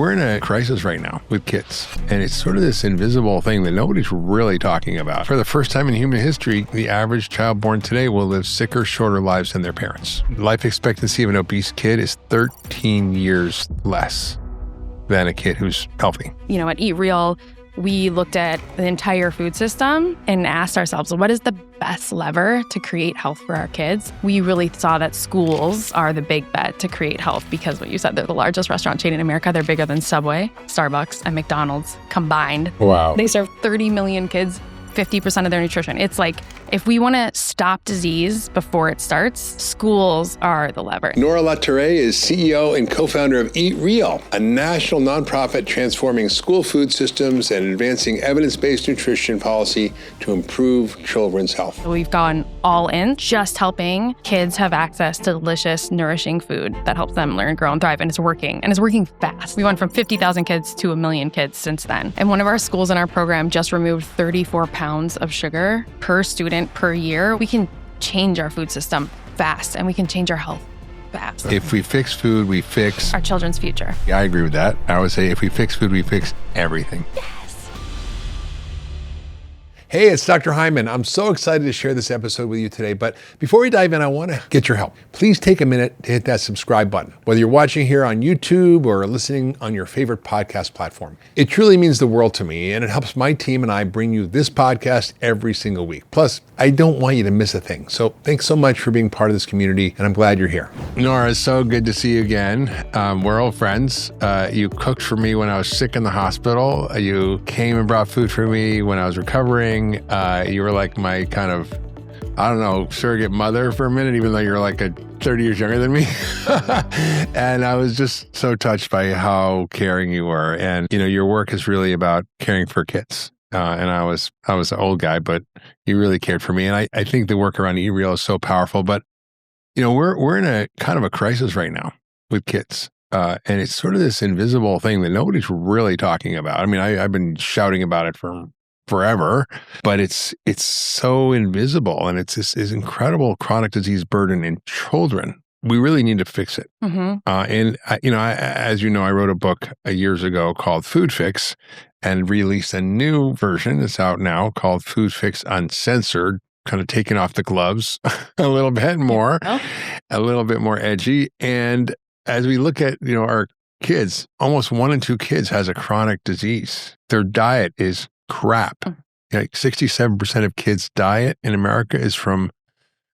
We're in a crisis right now with kids, and it's sort of this invisible thing that nobody's really talking about. For the first time in human history, the average child born today will live sicker, shorter lives than their parents. Life expectancy of an obese kid is 13 years less than a kid who's healthy. You know, at Eat Real, we looked at the entire food system and asked ourselves, what is the best lever to create health for our kids? We really saw that schools are the big bet to create health because what you said, they're the largest restaurant chain in America. They're bigger than Subway, Starbucks, and McDonald's combined. Wow. They serve 30 million kids, 50% of their nutrition. It's like, if we want to stop disease before it starts, schools are the lever. Nora LaTorre is CEO and co-founder of Eat Real, a national nonprofit transforming school food systems and advancing evidence-based nutrition policy to improve children's health. We've gone all in, just helping kids have access to delicious, nourishing food that helps them learn, grow, and thrive. And it's working. And it's working fast. We went from 50,000 kids to 1 million kids since then. And one of our schools in our program just removed 34 pounds of sugar per student per year. We can change our food system fast, and we can change our health fast. If we fix food, we fix our children's future. Yeah, I agree with that. I would say if we fix food, we fix everything. Yes. Hey, it's Dr. Hyman. I'm so excited to share this episode with you today. But before we dive in, I want to get your help. Please take a minute to hit that subscribe button, whether you're watching here on YouTube or listening on your favorite podcast platform. It truly means the world to me, and it helps my team and I bring you this podcast every single week. Plus, I don't want you to miss a thing. So thanks so much for being part of this community, and I'm glad you're here. Nora, it's so good to see you again. We're old friends. You cooked for me when I was sick in the hospital. You came and brought food for me when I was recovering. You were like my kind of, I don't know, surrogate mother for a minute, even though you're like 30 years younger than me. And I was just so touched by how caring you were. And, you know, your work is really about caring for kids. And I was an old guy, but you really cared for me. And I think the work around Eat Real is so powerful. But, you know, we're in a kind of a crisis right now with kids. And it's sort of this invisible thing that nobody's really talking about. I mean, I've been shouting about it for forever, but it's so invisible, and it's this incredible chronic disease burden in children. We really need to fix it. Mm-hmm. As you know, I wrote a book years ago called Foodfix, and released a new version. It's out now called Foodfix Uncensored, kind of taking off the gloves a little bit more, a little bit more edgy. And as we look at, you know, our kids, almost 1 in 2 kids has a chronic disease. Their diet is crap. Like 67% of kids' diet in America is from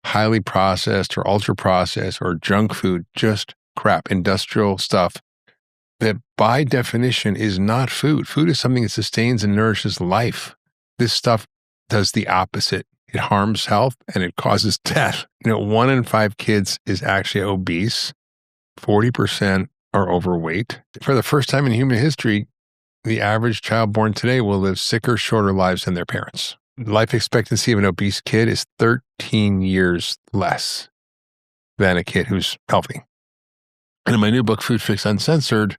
highly processed or ultra processed or junk food, just crap, industrial stuff that by definition is not food. Food is something that sustains and nourishes life. This stuff does the opposite. It harms health and it causes death. You know, 1 in 5 kids is actually obese. 40% are overweight. For the first time in human history, the average child born today will live sicker, shorter lives than their parents. Life expectancy of an obese kid is 13 years less than a kid who's healthy. And in my new book, Foodfix Uncensored,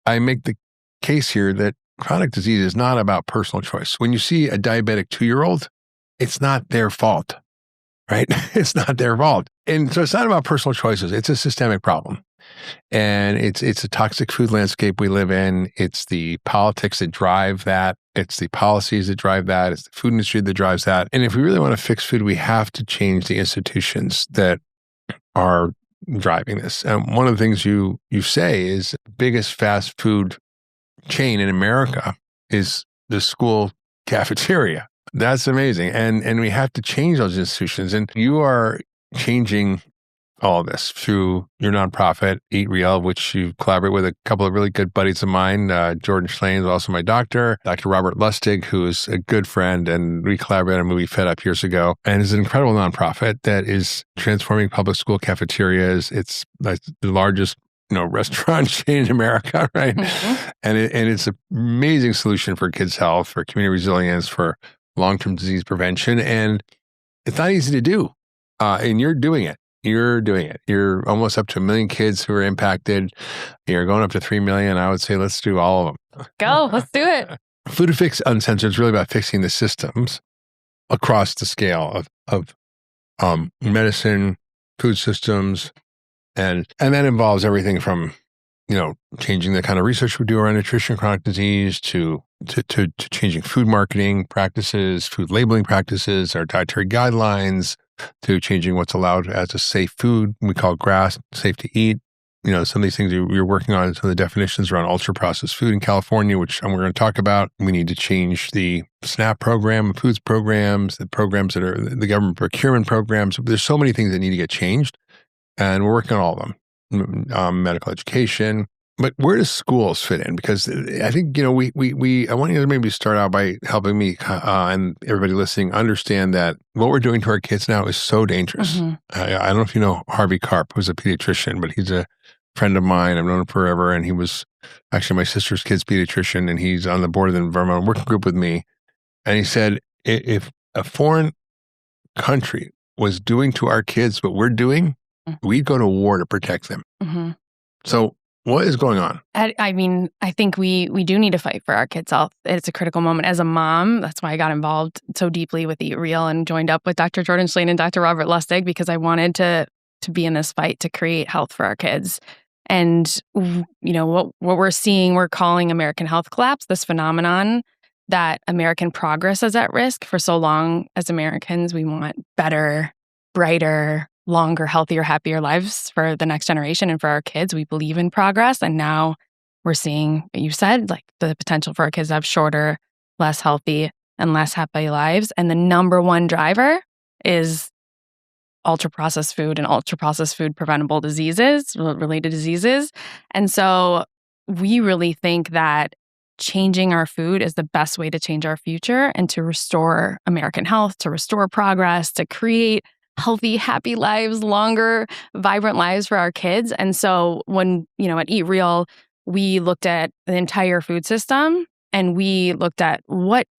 I make the case here that chronic disease is not about personal choice. When you see a diabetic 2-year-old, it's not their fault, right? It's not their fault. And so it's not about personal choices. It's a systemic problem. And it's a toxic food landscape we live in. It's the politics that drive that. It's the policies that drive that. It's the food industry that drives that. And if we really want to fix food, we have to change the institutions that are driving this. And one of the things you say is the biggest fast food chain in America is the school cafeteria. That's amazing. And we have to change those institutions. And you are changing all of this through your nonprofit, Eat Real, which you collaborate with a couple of really good buddies of mine. Jordan Schlane is also my doctor, Dr. Robert Lustig, who is a good friend, and we collaborated on a movie Fed Up years ago. And it's an incredible nonprofit that is transforming public school cafeterias. It's like the largest, you know, restaurant chain in America, right? Mm-hmm. And it's an amazing solution for kids' health, for community resilience, for long-term disease prevention. And it's not easy to do. And you're doing it. You're doing it. You're almost up to 1 million kids who are impacted. You're going up to 3 million. I would say let's do all of them. Go. Let's do it. Foodfix Uncensored is really about fixing the systems across the scale of medicine, food systems, and that involves everything from changing the kind of research we do around nutrition and chronic disease to changing food marketing practices, food labeling practices, our dietary guidelines, to changing what's allowed as a safe food. We call GRAS, safe to eat. Some of these things you're working on, some of the definitions around ultra-processed food in California, which we're going to talk about. We need to change the SNAP program, foods programs, the programs that are the government procurement programs. There's so many things that need to get changed, and we're working on all of them. Medical education. But where does schools fit in? Because I think, I want you to maybe start out by helping me and everybody listening understand that what we're doing to our kids now is so dangerous. Mm-hmm. I don't know if you know Harvey Karp, who's a pediatrician, but he's a friend of mine. I've known him forever. And he was actually my sister's kid's pediatrician, and he's on the board of the environmental working group with me. And he said, if a foreign country was doing to our kids what we're doing, we'd go to war to protect them. Mm-hmm. So what is going on? I think we do need to fight for our kids' health. It's a critical moment. As a mom, that's why I got involved so deeply with Eat Real and joined up with Dr. Jordan Schlane and Dr. Robert Lustig, because I wanted to be in this fight to create health for our kids. And, what we're seeing, we're calling American health collapse, this phenomenon that American progress is at risk. For so long as Americans, we want better, brighter, longer, healthier, happier lives for the next generation and for our kids. We believe in progress. And now we're seeing what you said, like the potential for our kids to have shorter, less healthy, and less happy lives. And the number one driver is ultra-processed food and ultra-processed food preventable diseases, related diseases. And so we really think that changing our food is the best way to change our future and to restore American health, to restore progress, to create healthy, happy lives, longer, vibrant lives for our kids. And so when, at Eat Real, we looked at the entire food system and we looked at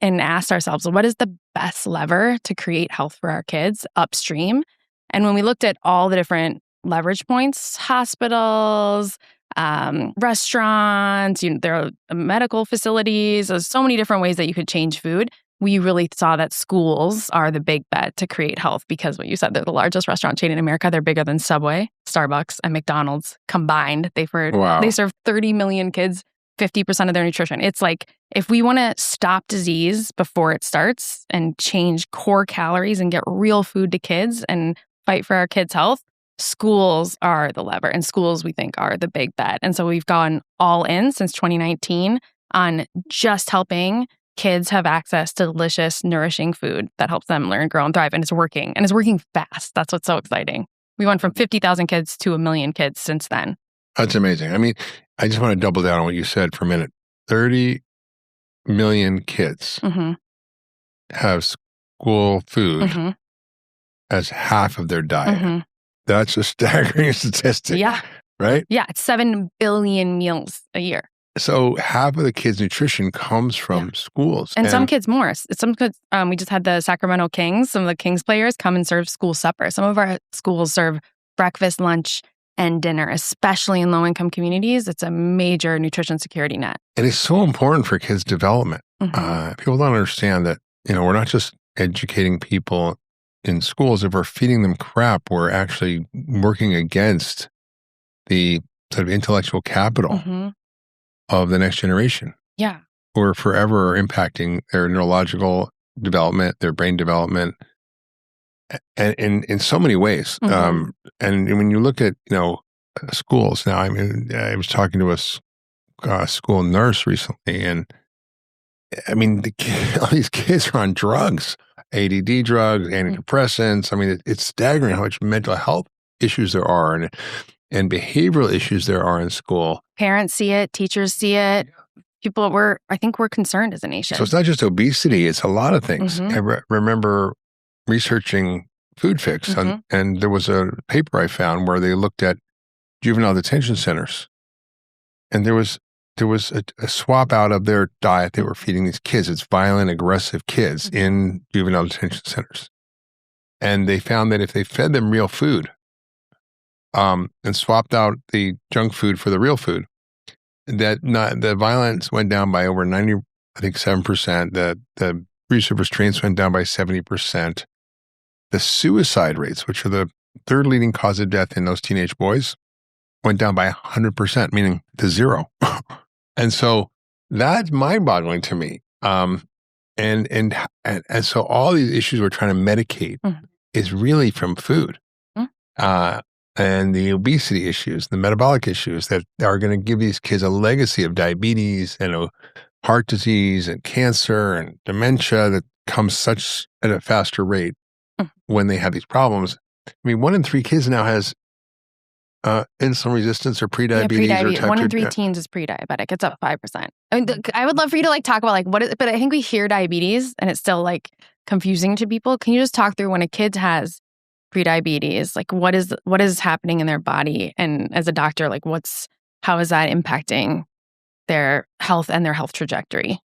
and asked ourselves, what is the best lever to create health for our kids upstream? And when we looked at all the different leverage points, hospitals, restaurants, there are medical facilities, there's so many different ways that you could change food. We really saw that schools are the big bet to create health because what you said, they're the largest restaurant chain in America. They're bigger than Subway, Starbucks, and McDonald's combined. They serve 30 million kids, 50% of their nutrition. It's like, if we want to stop disease before it starts and change core calories and get real food to kids and fight for our kids' health, schools are the lever. And schools, we think, are the big bet. And so we've gone all in since 2019 on just helping kids have access to delicious, nourishing food that helps them learn, grow, and thrive. And it's working. And it's working fast. That's what's so exciting. We went from 50,000 kids to 1 million kids since then. That's amazing. I mean, I just want to double down on what you said for a minute. 30 million kids have school food as half of their diet. That's a staggering statistic. Yeah. Right? Yeah. It's 7 billion meals a year. So half of the kids' nutrition comes from schools. And some kids more. Some kids, we just had the Sacramento Kings, some of the Kings players come and serve school supper. Some of our schools serve breakfast, lunch, and dinner, especially in low-income communities. It's a major nutrition security net. And it's so important for kids' development. People don't understand that, we're not just educating people in schools. If we're feeding them crap, we're actually working against the sort of intellectual capital of the next generation. Yeah. We're forever impacting their neurological development, their brain development, and in so many ways. And when you look at, schools now, I mean, I was talking to a school nurse recently, and I mean, all these kids are on drugs, ADD drugs, antidepressants. I mean, it's staggering how much mental health issues there are and behavioral issues there are in school. Parents see it, teachers see it. I think we're concerned as a nation. So it's not just obesity, it's a lot of things. I remember researching Foodfix, and there was a paper I found where they looked at juvenile detention centers. And there was a swap out of their diet they were feeding these kids. It's violent, aggressive kids in juvenile detention centers. And they found that if they fed them real food, and swapped out the junk food for the real food, that the violence went down by over 7%. The resurface trains went down by 70%. The suicide rates, which are the third leading cause of death in those teenage boys, went down by 100%, meaning to zero. And so that's mind-boggling to me. And so all these issues we're trying to medicate is really from food. And the obesity issues, the metabolic issues that are going to give these kids a legacy of diabetes and heart disease and cancer and dementia that comes at a faster rate when they have these problems. I mean, 1 in 3 kids now has insulin resistance or prediabetes or type 1 in 2. 3 teens is pre-diabetic. It's up 5%. I mean, I would love for you to talk about what is, but I think we hear diabetes and it's still confusing to people. Can you just talk through when a kid has pre-diabetes, what is happening in their body? And as a doctor, how is that impacting their health and their health trajectory?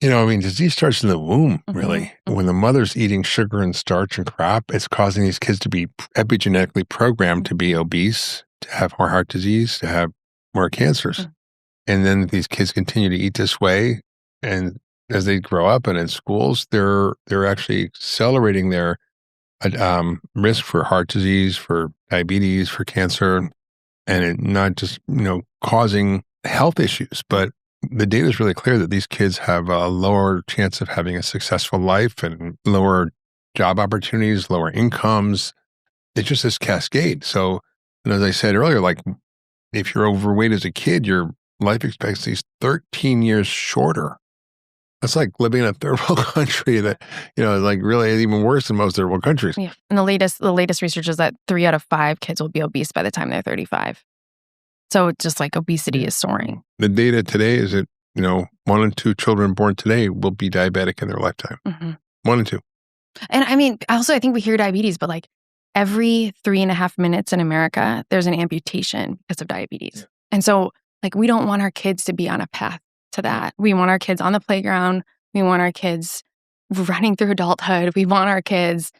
Disease starts in the womb, really. When the mother's eating sugar and starch and crap, it's causing these kids to be epigenetically programmed to be obese, to have more heart disease, to have more cancers. And then these kids continue to eat this way. And as they grow up and in schools, they're actually accelerating their risk for heart disease, for diabetes, for cancer, and it not just, causing health issues, but the data is really clear that these kids have a lower chance of having a successful life and lower job opportunities, lower incomes. It's just this cascade. So, and as I said earlier, if you're overweight as a kid, your life expectancy is 13 years shorter. That's like living in a third world country that, really is even worse than most third world countries. Yeah. And the latest research is that 3 out of 5 kids will be obese by the time they're 35. So it's just obesity is soaring. The data today is that, 1 in 2 children born today will be diabetic in their lifetime. 1 in 2. And I mean, also, I think we hear diabetes, but every 3.5 minutes in America, there's an amputation because of diabetes. And so we don't want our kids to be on a path to that. We want our kids on the playground. We want our kids running through adulthood. We want our kids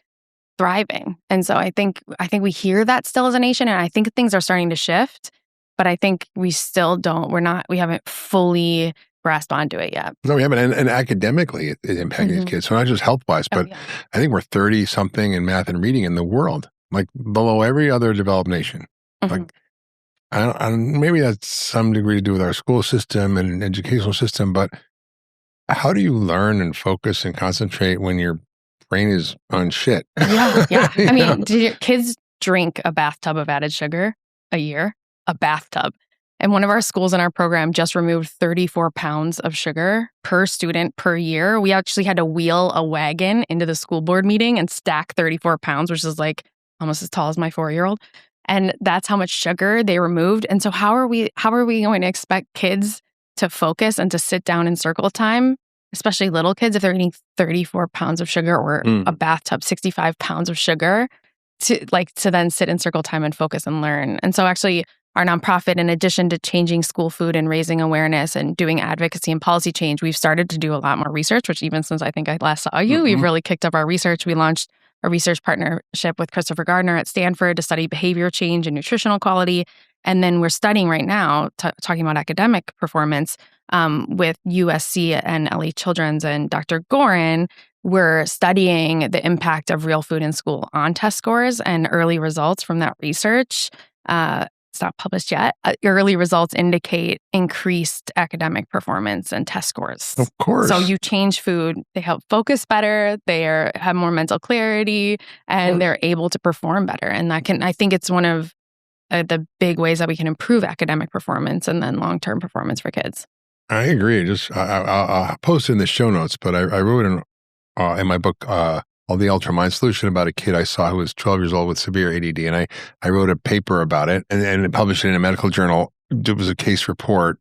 thriving. And so I think we hear that still as a nation, and I think things are starting to shift, but I think we still we haven't fully grasped onto it yet. No, we haven't. And academically, it impacting these kids. So not just health-wise, but I think we're 30-something in math and reading in the world, below every other developed nation. Maybe that's some degree to do with our school system and educational system, but how do you learn and focus and concentrate when your brain is on shit? Yeah. I mean, do your kids drink a bathtub of added sugar a year? A bathtub. And one of our schools in our program just removed 34 pounds of sugar per student per year. We actually had to wheel a wagon into the school board meeting and stack 34 pounds, which is almost as tall as my 4-year-old. And that's how much sugar they removed. And so how are we going to expect kids to focus and to sit down in circle time, especially little kids, if they're eating 34 pounds of sugar or a bathtub, 65 pounds of sugar, to then sit in circle time and focus and learn? And so actually our nonprofit, in addition to changing school food and raising awareness and doing advocacy and policy change, we've started to do a lot more research, which even since I think I last saw you, we've really kicked up our research. We launched a research partnership with Christopher Gardner at Stanford to study behavior change and nutritional quality. And then we're studying right now, talking about academic performance with USC and LA Children's and Dr. Gorin. We're studying the impact of real food in school on test scores, and early results from that research. It's not published yet. Early results indicate increased academic performance and test scores. Of course. So you change food, they help focus better, have more mental clarity, and they're able to perform better. And I think it's one of the big ways that we can improve academic performance and then long-term performance for kids. I agree. I'll post it in the show notes, but I wrote in my book, The Ultra Mind Solution, about a kid I saw who was 12 years old with severe ADD. And I wrote a paper about it and published it in a medical journal. It was a case report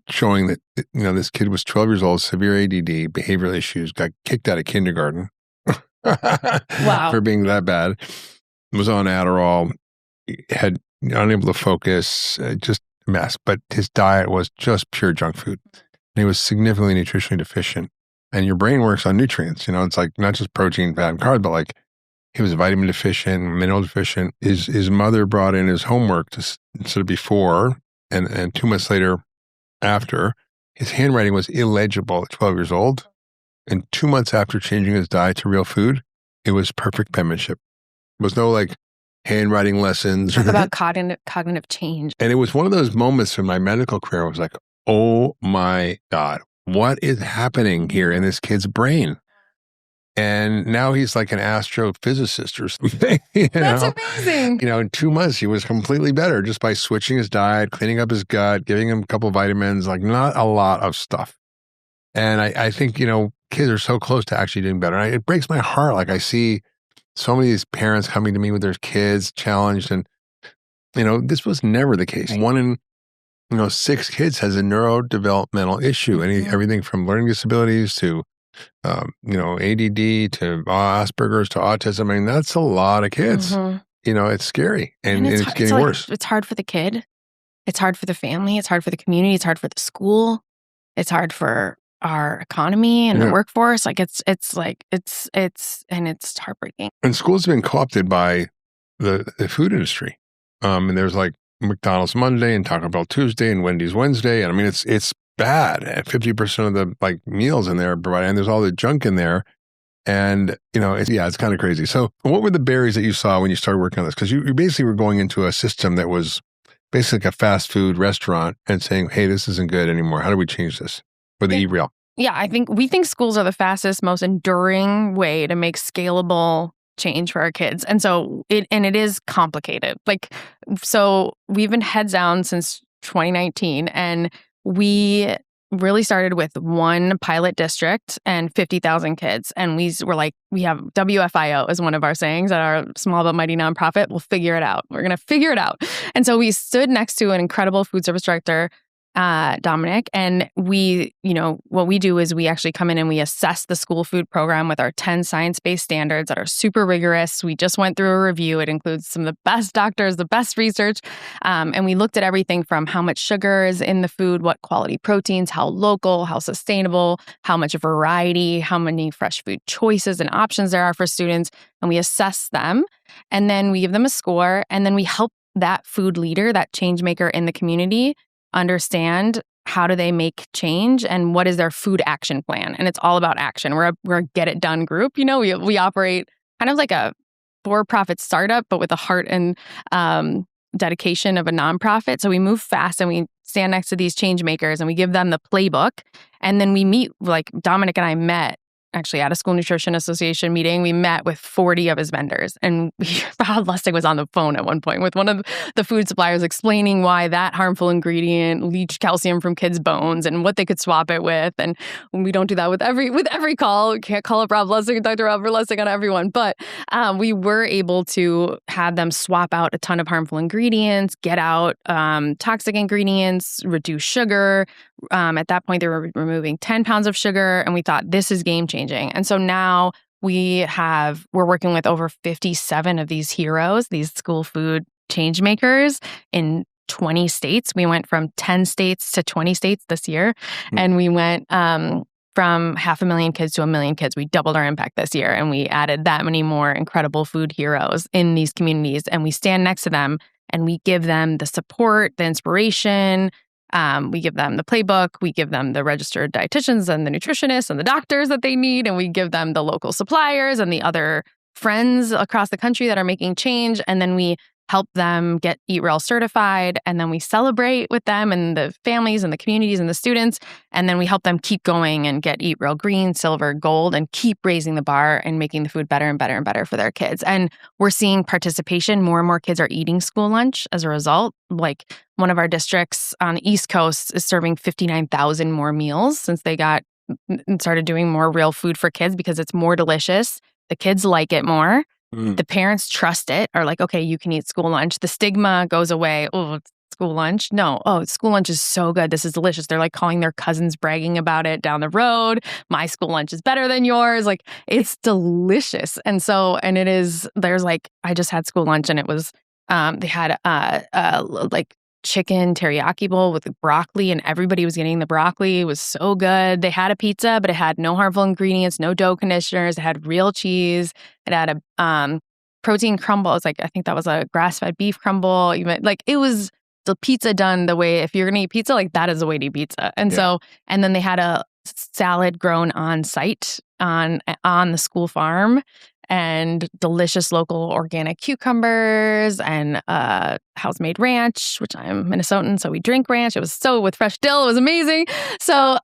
showing that, this kid was 12 years old, severe ADD, behavioral issues, got kicked out of kindergarten. Wow. For being that bad. Was on Adderall, had unable to focus, just a mess. But his diet was just pure junk food. And he was significantly nutritionally deficient. And your brain works on nutrients. It's not just protein, fat, and carbs, but he was vitamin deficient, mineral deficient. His mother brought in his homework sort of before, and 2 months later, after, his handwriting was illegible at 12 years old. And 2 months after changing his diet to real food, it was perfect penmanship. There was no handwriting lessons. Talk about cognitive change. And it was one of those moments in my medical career. I was like, oh my God, what is happening here in this kid's brain? And now he's like an astrophysicist or something. That's amazing. In 2 months, he was completely better just by switching his diet, cleaning up his gut, giving him a couple of vitamins, like not a lot of stuff. And I think, kids are so close to actually doing better. And it breaks my heart. Like I see so many of these parents coming to me with their kids challenged. And, this was never the case. 1 in 6 kids has a neurodevelopmental issue, everything from learning disabilities to ADD to Asperger's to autism. I mean, that's a lot of kids. It's scary and it's getting worse. It's hard for the kid. It's hard for the family. It's hard for the community. It's hard for the school. It's hard for our economy and the workforce. Like it's heartbreaking. And schools have been co-opted by the food industry. And there's like McDonald's Monday and Taco Bell Tuesday and Wendy's Wednesday. And I mean, it's bad. 50% of the meals in there are provided, and there's all the junk in there. And, it's kind of crazy. So what were the barriers that you saw when you started working on this? Because you basically were going into a system that was basically like a fast food restaurant and saying, hey, this isn't good anymore. How do we change this for the eat-real? Yeah, we think schools are the fastest, most enduring way to make scalable change for our kids. And so it is complicated. So we've been heads down since 2019, and we really started with 1 pilot district and 50,000 kids. And we have WFIO as one of our sayings at our small but mighty nonprofit. We'll figure it out. We're going to figure it out. And so we stood next to an incredible food service director, Dominic, and what we do is we actually come in and we assess the school food program with our 10 science-based standards that are super rigorous. We just went through a review. It includes some of the best doctors, the best research, and we looked at everything from how much sugar is in the food, what quality proteins, how local, how sustainable, how much variety, how many fresh food choices and options there are for students, and we assess them, and then we give them a score, and then we help that food leader, that change maker in the community, understand how do they make change and what is their food action plan. And it's all about action. We're a get it done group. We operate kind of like a for-profit startup, but with the heart and dedication of a nonprofit. So we move fast and we stand next to these change makers and we give them the playbook. And then we meet, like Dominic and I met actually at a school nutrition association meeting. We met with 40 of his vendors, and Bob Lustig was on the phone at one point with one of the food suppliers explaining why that harmful ingredient leached calcium from kids' bones and what they could swap it with. And we don't do that with every call. We can't call up Rob Lustig and Dr. Robert Lustig on everyone, but we were able to have them swap out a ton of harmful ingredients, get out toxic ingredients, reduce sugar. At that point, they were removing 10 pounds of sugar, and we thought this is game changing. And so now we're working with over 57 of these heroes, these school food change makers in 20 states. We went from 10 states to 20 states this year, and we went from 500,000 kids to 1 million kids. We doubled our impact this year, and we added that many more incredible food heroes in these communities, and we stand next to them and we give them the support, the inspiration. We give them the playbook, we give them the registered dietitians and the nutritionists and the doctors that they need, and we give them the local suppliers and the other friends across the country that are making change, and then we help them get Eat Real certified, and then we celebrate with them and the families and the communities and the students, and then we help them keep going and get Eat Real green, silver, gold, and keep raising the bar and making the food better and better and better for their kids. And we're seeing participation. More and more kids are eating school lunch as a result. Like one of our districts on the East Coast is serving 59,000 more meals since they started doing more real food for kids because it's more delicious. The kids like it more. The parents trust it, are like, okay, you can eat school lunch. The stigma goes away. Oh, it's school lunch? No. Oh, school lunch is so good. This is delicious. They're like calling their cousins, bragging about it down the road. My school lunch is better than yours. Like, it's delicious. And it is, I just had school lunch and it was, they had like chicken teriyaki bowl with broccoli, and everybody was getting the broccoli. It was so good. They had a pizza, but it had no harmful ingredients, no dough conditioners. It had real cheese. It had a protein crumble. It was I think that was a grass-fed beef crumble. It was the pizza done the way, if you're going to eat pizza, that is the way to eat pizza. And and then they had a salad grown on site on the school farm. and delicious local organic cucumbers and house-made ranch, which I'm Minnesotan, so we drink ranch. It was so with fresh dill. It was amazing. So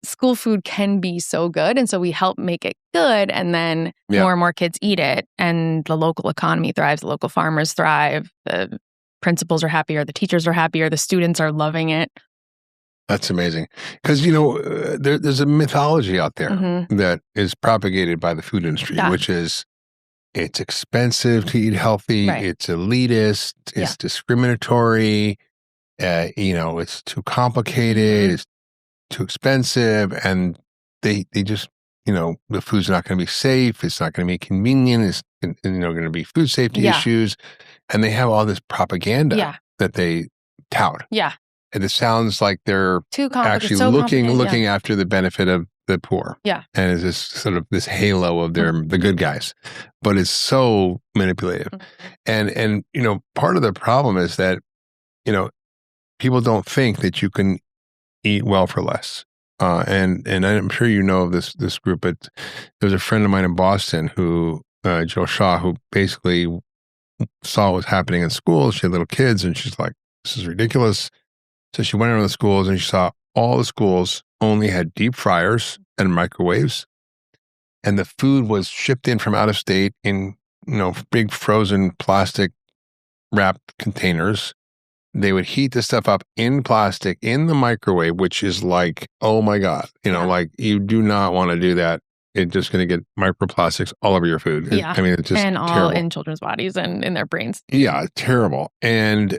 school food can be so good. And so we help make it good. And then more and more kids eat it. And the local economy thrives. The local farmers thrive. The principals are happier. The teachers are happier. The students are loving it. That's amazing. Because, there's a mythology out there that is propagated by the food industry, which is it's expensive to eat healthy. Right. It's elitist. It's discriminatory. It's too complicated. It's too expensive. And they just, the food's not going to be safe. It's not going to be convenient. It's, going to be food safety issues. And they have all this propaganda that they tout. Yeah. And it sounds like they're actually looking after the benefit of the poor. Yeah. And it's this sort of this halo of the good guys. But it's so manipulative. And part of the problem is that, people don't think that you can eat well for less. And I'm sure you know of this group, but there's a friend of mine in Boston who, Joe Shaw, who basically saw what was happening in schools. She had little kids and she's like, this is ridiculous. So she went around the schools and she saw all the schools only had deep fryers and microwaves. And the food was shipped in from out of state in, big frozen plastic wrapped containers. They would heat the stuff up in plastic in the microwave, which is like, oh my God, like you do not want to do that. It's just going to get microplastics all over your food. Yeah. It's just and all terrible. In children's bodies and in their brains. Yeah, terrible. And,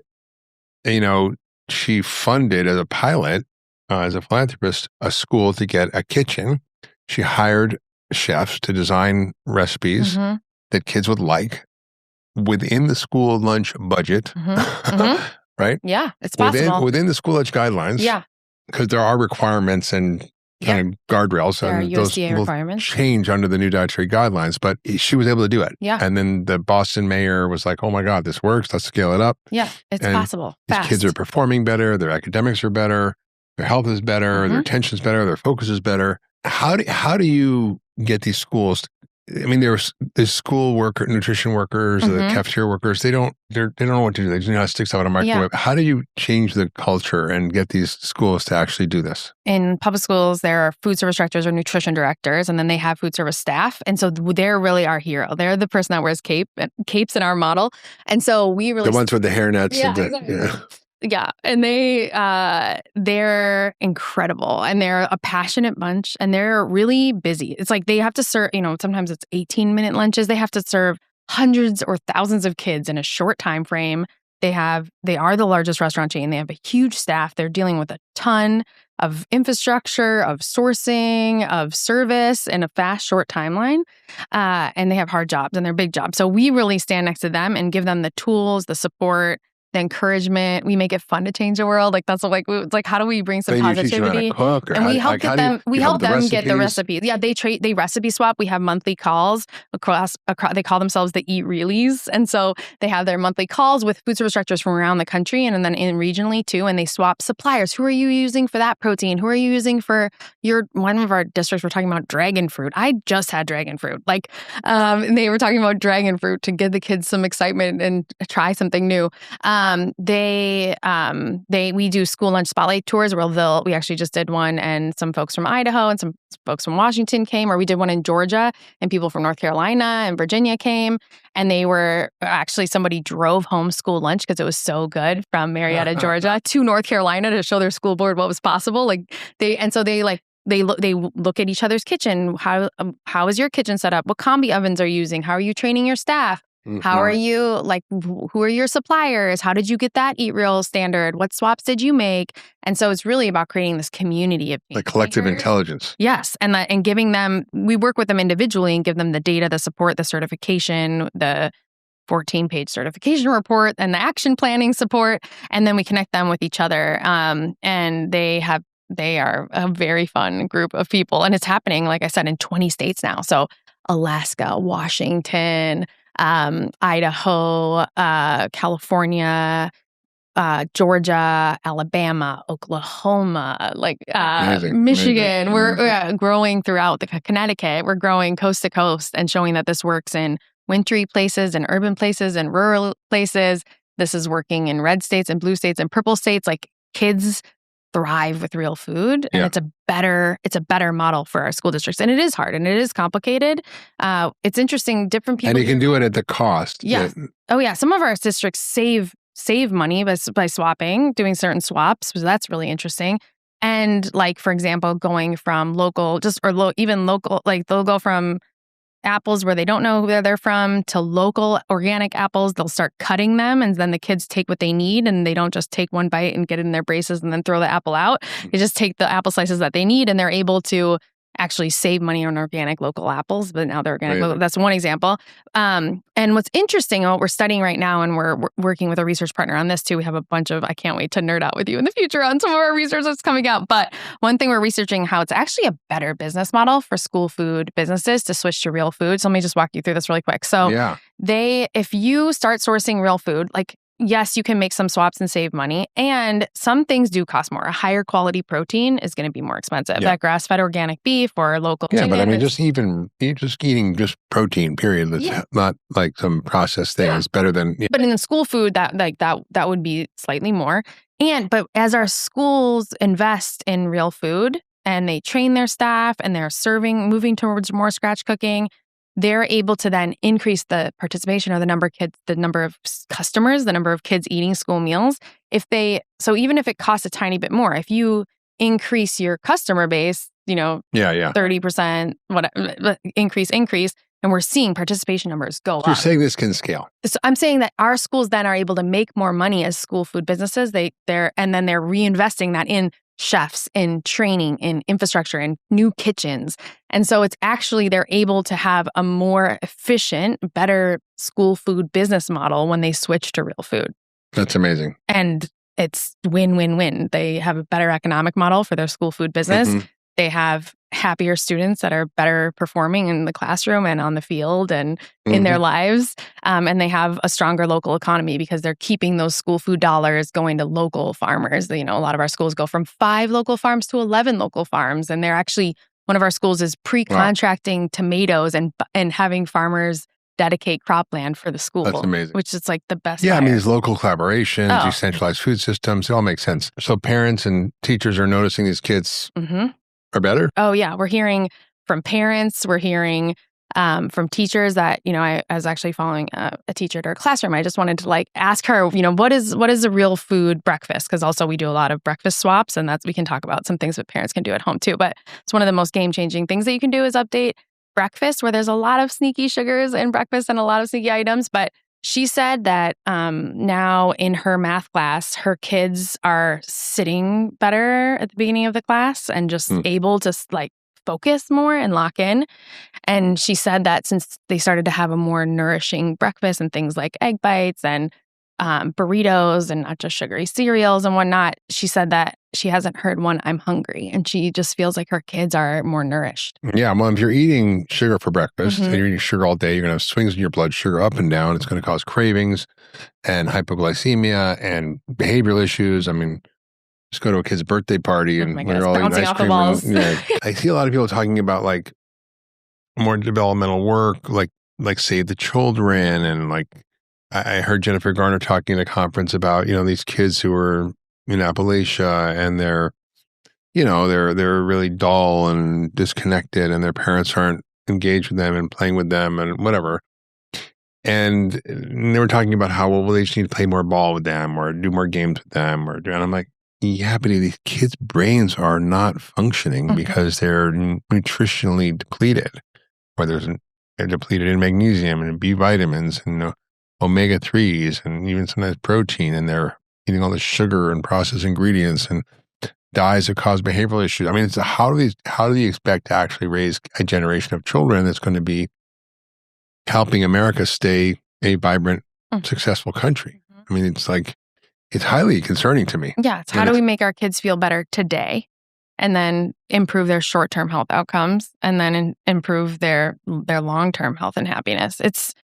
she funded as a pilot, as a philanthropist, a school to get a kitchen. She hired chefs to design recipes that kids would like within the school lunch budget. Right? Yeah, it's possible. Within the school lunch guidelines. Yeah. Because there are requirements and kind of guardrails. There are those USDA will requirements. change under the new dietary guidelines, but she was able to do it. Yeah. And then the Boston mayor was like, oh my God, this works. Let's scale it up. Yeah, it's possible. These kids are performing better. Their academics are better. Their health is better. Their attention is better. Their focus is better. How do you get these schools? I mean, there's school nutrition workers, the cafeteria workers. They don't know what to do. They just know how to stick stuff in a microwave. Yeah. How do you change the culture and get these schools to actually do this? In public schools, there are food service directors or nutrition directors, and then they have food service staff. And so they're really our hero. They're the person that wears capes in our model. And so we really... The ones with the hairnets. Yeah, exactly. Yeah. And they're incredible and they're a passionate bunch and they're really busy. It's like they have to serve, sometimes it's 18-minute lunches. They have to serve hundreds or thousands of kids in a short time frame. They are the largest restaurant chain. They have a huge staff. They're dealing with a ton of infrastructure, of sourcing, of service in a fast, short timeline. And they have hard jobs and they're big jobs. So we really stand next to them and give them the tools, the support, the encouragement. We make it fun to change the world. It's like how do we bring some positivity? And we help them get the recipes. Yeah, they recipe swap. We have monthly calls across. They call themselves the Eat Reallys, and so they have their monthly calls with food service directors from around the country and then regionally too. And they swap suppliers. Who are you using for that protein? Who are you using for one of our districts? We're talking about dragon fruit. I just had dragon fruit. And they were talking about dragon fruit to give the kids some excitement and try something new. We do school lunch spotlight tours where we actually just did one and some folks from Idaho and some folks from Washington came, or we did one in Georgia and people from North Carolina and Virginia came, and they were actually somebody drove home school lunch because it was so good from Marietta, Georgia to North Carolina to show their school board what was possible. They look at each other's kitchen. How is your kitchen set up? What combi ovens are you using? How are you training your staff? How are you, who are your suppliers? How did you get that Eat Real standard? What swaps did you make? And so it's really about creating this community of like collective intelligence. Yes. And giving them, we work with them individually and give them the data, the support, the certification, the 14-page certification report and the action planning support. And then we connect them with each other. And they are a very fun group of people. And it's happening, like I said, in 20 states now. So Alaska, Washington, Idaho, California, Georgia, Alabama, Oklahoma, Amazing. Michigan. Amazing. We're growing throughout Connecticut. We're growing coast to coast and showing that this works in wintry places and urban places and rural places. This is working in red states and blue states and purple states. Like, kids thrive with real food, and it's a better model for our school districts. And it is hard and it is complicated. It's interesting. Different people, and you can do it at the cost. Yeah. Oh yeah. Some of our districts save money by swapping, doing certain swaps. So that's really interesting. And like, for example, going from local, even local, like they'll go from apples where they don't know where they're from to local organic apples. They'll start cutting them, and then the kids take what they need, and they don't just take one bite and get it in their braces and then throw the apple out. They just take the apple slices that they need, and they're able to actually save money on organic local apples, but now they're organic. Right. That's one example. And what's interesting, what we're studying right now, and we're working with a research partner on this too. We have a bunch of, I can't wait to nerd out with you in the future on some of our research that's coming out. But one thing we're researching, how it's actually a better business model for school food businesses to switch to real food. So let me just walk you through this really quick. So if you start sourcing real food, like, yes, you can make some swaps and save money. And some things do cost more. A higher quality protein is going to be more expensive. Yeah. That grass-fed organic beef or local chicken. But I mean, just eating just protein, period. That's not like some processed thing. It's better than... Yeah. But in the school food, that would be slightly more. But as our schools invest in real food and they train their staff and they're moving towards more scratch cooking, they're able to then increase the participation or the number of kids, the number of customers, the number of kids eating school meals. So even if it costs a tiny bit more, if you increase your customer base, 30%, whatever, increase, and we're seeing participation numbers go up. You're saying this can scale. So I'm saying that our schools then are able to make more money as school food businesses. And then they're reinvesting that in chefs, in training, in infrastructure, in new kitchens. And so it's actually, they're able to have a more efficient, better school food business model when they switch to real food. That's amazing. And it's win-win-win. They have a better economic model for their school food business. Mm-hmm. They have happier students that are better performing in the classroom and on the field and in their lives. And they have a stronger local economy because they're keeping those school food dollars going to local farmers. A lot of our schools go from 5 local farms to 11 local farms. And they're actually, one of our schools is pre-contracting tomatoes and having farmers dedicate cropland for the school. That's amazing. Which is like the best. Yeah, I mean, there's local collaborations, decentralized food systems. It all makes sense. So parents and teachers are noticing these kids are better? Oh, yeah. We're hearing from parents. We're hearing from teachers that, I was actually following a teacher at her classroom. I just wanted to ask her, what is a real food breakfast? Because also we do a lot of breakfast swaps, and we can talk about some things that parents can do at home too. But it's one of the most game-changing things that you can do is update breakfast, where there's a lot of sneaky sugars in breakfast and a lot of sneaky items. But she said that now in her math class, her kids are sitting better at the beginning of the class and just able to focus more and lock in. And she said that since they started to have a more nourishing breakfast and things like egg bites and burritos and not just sugary cereals and whatnot, she said that she hasn't heard one, "I'm hungry." And she just feels like her kids are more nourished. Yeah. Well, if you're eating sugar for breakfast and you're eating sugar all day, you're going to have swings in your blood sugar up and down. It's going to cause cravings and hypoglycemia and behavioral issues. I mean, just go to a kid's birthday party and we're all eating ice cream. I see a lot of people talking about more developmental work, like Save the Children, and I heard Jennifer Garner talking at a conference about, these kids who are in Appalachia and they're really dull and disconnected and their parents aren't engaged with them and playing with them and whatever. And they were talking about how, they just need to play more ball with them or do more games with them. And I'm like, yeah, but these kids' brains are not functioning because they're nutritionally depleted, or they're depleted in magnesium and B vitamins and omega-3s and even sometimes protein, and they're eating all the sugar and processed ingredients and dyes that cause behavioral issues. I mean, how do you expect to actually raise a generation of children that's going to be helping America stay a vibrant, successful country? I mean, it's highly concerning to me. Yeah, how do we make our kids feel better today and then improve their short-term health outcomes and then improve their long-term health and happiness?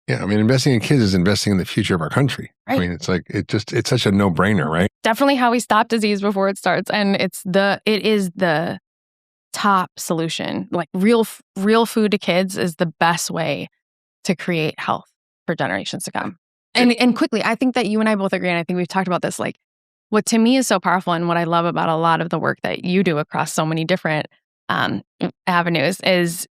Yeah, I mean, investing in kids is investing in the future of our country. Right. I mean, it's like it's such a no-brainer, right? Definitely how we stop disease before it starts, and it is the top solution. Like real food to kids is the best way to create health for generations to come. And quickly, I think that you and I both agree, and I think we've talked about this. Like, what to me is so powerful, and what I love about a lot of the work that you do across so many different avenues is,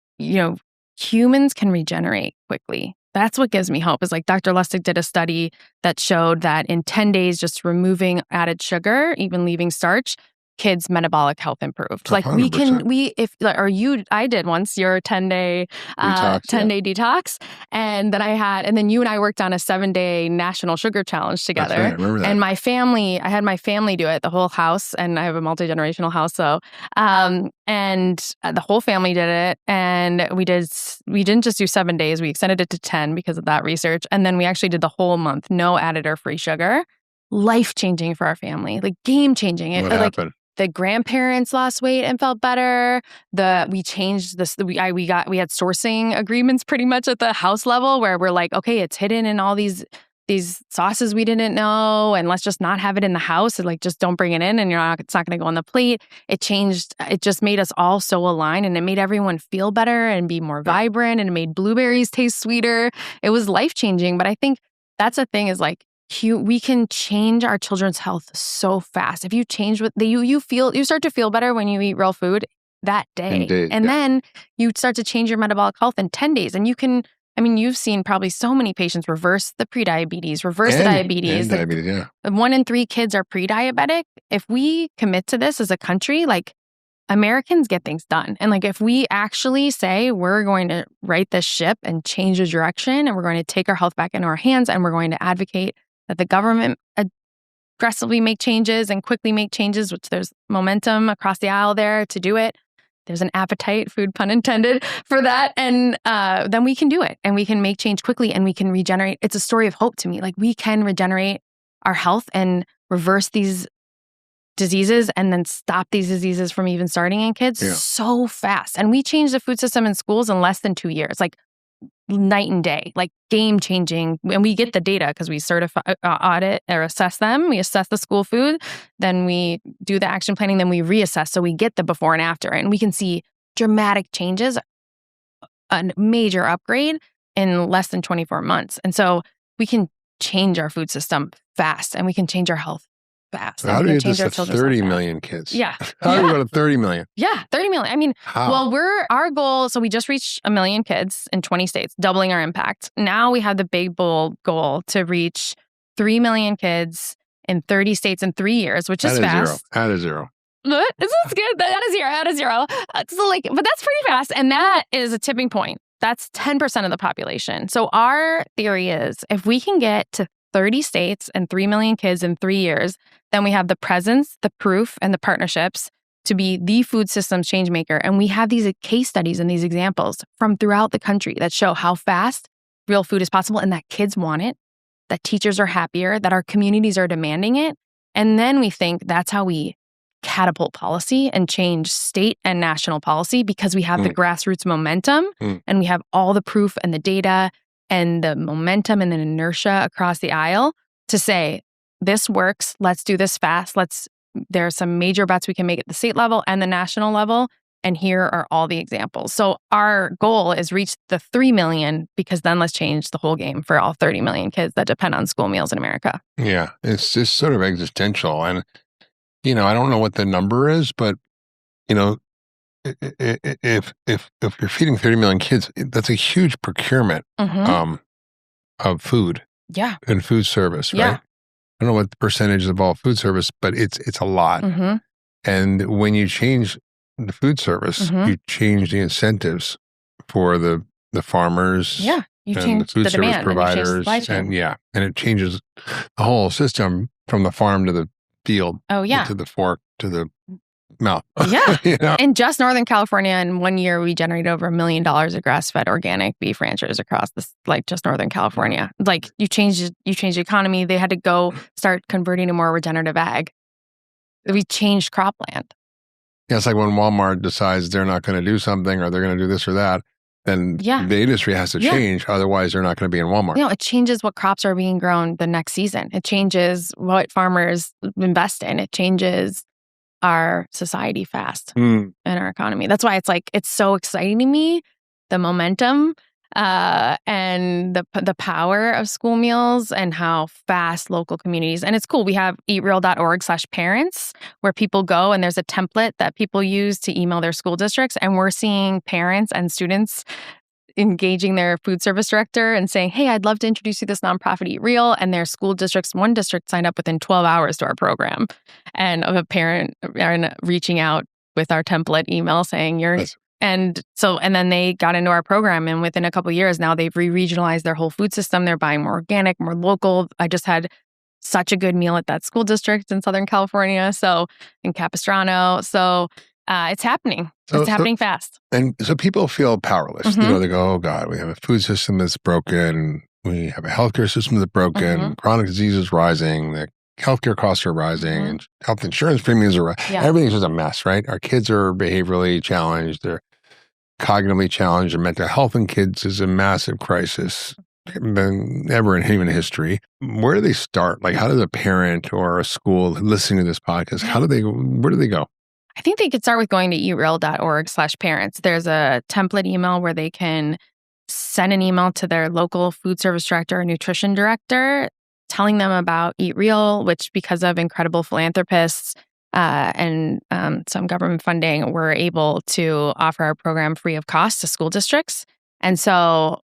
humans can regenerate quickly. That's what gives me hope. Is like Dr. Lustig did a study that showed that in 10 days, just removing added sugar, even leaving starch, kids' metabolic health improved. Like 100%. I did once your 10-day detox, and then you and I worked on a 7-day national sugar challenge together. That's right, I remember that. And I had my family do it, the whole house, and I have a multi-generational house, so and the whole family did it, and we didn't just do 7 days, we extended it to 10 because of that research, and then we actually did the whole month, no added or free sugar. Life-changing for our family, like game-changing. What happened? The grandparents lost weight and felt better. We changed this. We had sourcing agreements pretty much at the house level where we're like, okay, it's hidden in all these sauces we didn't know, and let's just not have it in the house. And like, just don't bring it in, and it's not going to go on the plate. It just made us all so aligned, and it made everyone feel better and be more vibrant, and it made blueberries taste sweeter. It was life-changing. But I think that's the thing is like, we can change our children's health so fast. If you change what you start to feel better when you eat real food that day. Then you start to change your metabolic health in 10 days. And you've seen probably so many patients reverse the prediabetes, reverse the diabetes. And diabetes, yeah. 1 in 3 kids are pre-diabetic. If we commit to this as a country, like, Americans get things done. And like, if we actually say we're going to right this ship and change the direction, and we're going to take our health back into our hands, and we're going to advocate that the government aggressively make changes and quickly make changes, which there's momentum across the aisle there to do it. There's an appetite, food pun intended, for that. And then we can do it, and we can make change quickly, and we can regenerate. It's a story of hope to me. Like, we can regenerate our health and reverse these diseases, and then stop these diseases from even starting in kids so fast. And we changed the food system in schools in less than 2 years. Like, night and day, like game changing. And we get the data because we certify, audit or assess them. We assess the school food, then we do the action planning, then we reassess. So we get the before and after, and we can see dramatic changes, a major upgrade in less than 24 months. And so we can change our food system fast, and we can change our health fast. So how do you get this to 30 million kids? Yeah. How do we go to 30 million? Yeah, 30 million. I mean, how? Well, our goal, so we just reached 1 million kids in 20 states, doubling our impact. Now we have the big, bold goal to reach 3 million kids in 30 states in 3 years, which is fast. Out of zero. This is good. Out of zero. But that's pretty fast. And that is a tipping point. That's 10% of the population. So our theory is, if we can get to 30 states and 3 million kids in 3 years, then we have the presence, the proof, and the partnerships to be the food systems change maker. And we have these case studies and these examples from throughout the country that show how fast real food is possible, and that kids want it, that teachers are happier, that our communities are demanding it. And then we think that's how we catapult policy and change state and national policy, because we have the grassroots momentum, and we have all the proof and the data and the momentum and the inertia across the aisle to say, this works, let's do this fast. There are some major bets we can make at the state level and the national level, and here are all the examples. So our goal is reach the 3 million, because then let's change the whole game for all 30 million kids that depend on school meals in America. Yeah, it's just sort of existential. And, I don't know what the number is, but, if you're feeding 30 million kids, that's a huge procurement of food and food service, right? Yeah. I don't know what the percentage of all food service, but it's a lot. And when you change the food service, you change the incentives for the farmers, you and change the food the service demand, providers, and it changes the whole system from the farm to the field, to the fork to the mouth. In just Northern California, in 1 year, we generated over $1 million of grass-fed organic beef ranchers across this, just Northern California. Like, you change the economy. They had to go start converting to more regenerative ag. We changed cropland. Yeah, it's like when Walmart decides they're not going to do something, or they're going to do this or that, then the industry has to change. Otherwise, they're not going to be in Walmart. It changes what crops are being grown the next season. It changes what farmers invest in. It changes our society fast and our economy. That's why it's so exciting to me, the momentum and the power of school meals and how fast local communities. And it's cool. We have eatreal.org/parents where people go and there's a template that people use to email their school districts. And we're seeing parents and students engaging their food service director and saying, hey, I'd love to introduce you to this nonprofit Eat Real. And their school districts, one district signed up within 12 hours to our program. And of a parent reaching out with our template email saying and then they got into our program, and within a couple of years now they've re-regionalized their whole food system. They're buying more organic, more local. I just had such a good meal at that school district in Southern California, in Capistrano. So it's happening. It's happening fast. And so people feel powerless. They go, oh God, we have a food system that's broken. We have a healthcare system that's broken. Chronic disease is rising. The healthcare costs are rising. And health insurance premiums are rising. Yeah. Everything's just a mess, right? Our kids are behaviorally challenged. They're cognitively challenged. Their mental health in kids is a massive crisis than ever in human history. Where do they start? Like, how does a parent or a school listening to this podcast, where do they go? I think they could start with going to eatreal.org/parents. There's a template email where they can send an email to their local food service director or nutrition director telling them about Eat Real, which because of incredible philanthropists and some government funding, we're able to offer our program free of cost to school districts. And so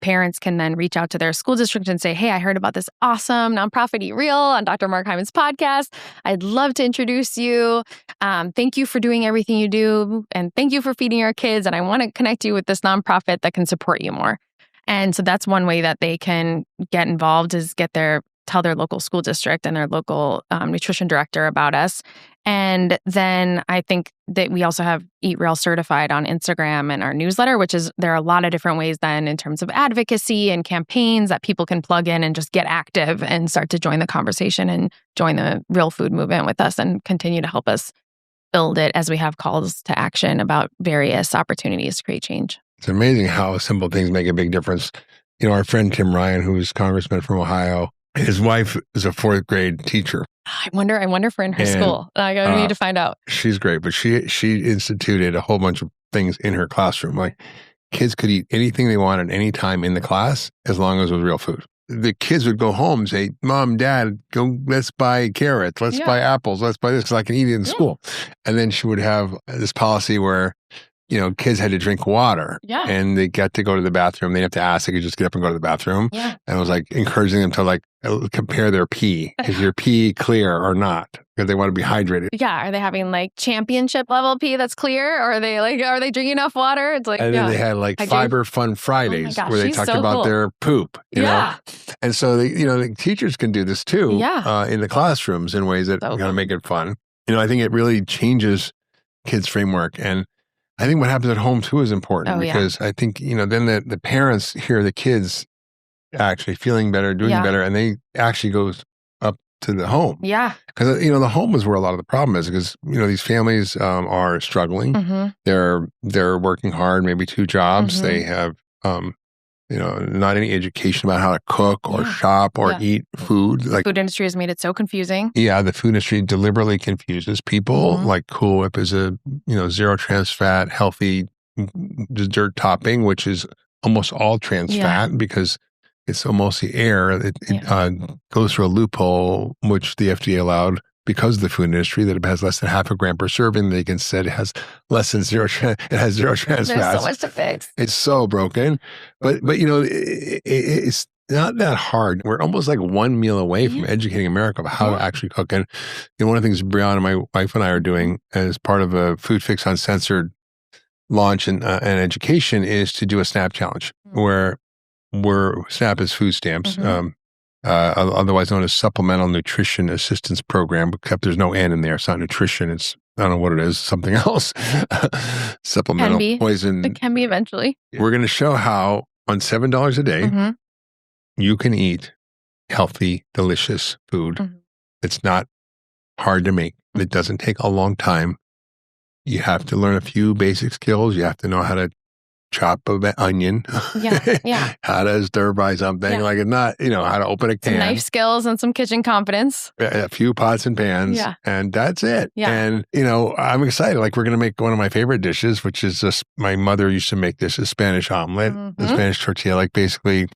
parents can then reach out to their school district and say, hey, I heard about this awesome nonprofit Eat Real on Dr. Mark Hyman's podcast. I'd love to introduce you. Thank you for doing everything you do. And thank you for feeding our kids. And I want to connect you with this nonprofit that can support you more. And so that's one way that they can get involved is tell their local school district and their local nutrition director about us. And then I think that we also have Eat Real certified on Instagram and our newsletter, there are a lot of different ways then in terms of advocacy and campaigns that people can plug in and just get active and start to join the conversation and join the real food movement with us and continue to help us build it as we have calls to action about various opportunities to create change. It's amazing how simple things make a big difference. Our friend Tim Ryan, who's congressman from Ohio, his wife is a 4th grade teacher. I wonder if we're in her school. I need to find out. She's great, but she instituted a whole bunch of things in her classroom. Like kids could eat anything they wanted any time in the class as long as it was real food. The kids would go home and say, Mom, Dad, let's buy carrots, let's buy apples, let's buy this because I can eat it in school. And then she would have this policy where kids had to drink water and they got to go to the bathroom. They didn't have to ask. They could just get up and go to the bathroom. Yeah. And it was like encouraging them to compare their pee. Is your pee clear or not? Because they want to be hydrated. Yeah. Are they having championship level pee that's clear? Or are they drinking enough water? It's and then they had Fiber Fun Fridays where they talked about their poop. You know? And so the teachers can do this too in the classrooms in ways that kind of make it fun. I think it really changes kids' framework. And I think what happens at home too is important because I think, then the parents hear the kids actually feeling better, doing better, and they actually goes up to the home. Yeah. Because, the home is where a lot of the problem is because, these families are struggling. Mm-hmm. They're working hard, maybe 2 jobs. Mm-hmm. They have, not any education about how to cook or shop or eat food. Food industry has made it so confusing. Yeah, the food industry deliberately confuses people. Mm-hmm. Cool Whip is a, 0 trans fat, healthy dessert topping, which is almost all trans fat because it's almost the air. It goes through a loophole, which the FDA allowed because of the food industry, that it has less than half a gram per serving. They can said it has less than 0 it has 0 trans fats. There's so much to fix. It's so broken. But it's not that hard. We're almost one meal away from educating America about how to actually cook. And one of the things Brianna, my wife, and I are doing as part of a Foodfix Uncensored launch and education is to do a SNAP challenge where SNAP is food stamps. Mm-hmm. Otherwise known as Supplemental Nutrition Assistance Program, except there's no N in there. It's not nutrition. It's, I don't know what it is, something else. Supplemental poison. It can be eventually. We're going to show how on $7 a day, you can eat healthy, delicious food. Mm-hmm. It's not hard to make. It doesn't take a long time. You have to learn a few basic skills. You have to know how to chop an onion. Yeah. How to stir fry something. Yeah. Like it's not, how to open a can. Some knife skills and some kitchen competence. A few pots and pans. Yeah. And that's it. Yeah. And, I'm excited. Like we're going to make one of my favorite dishes, which is just my mother used to make this, a Spanish omelet, the Spanish tortilla. Like basically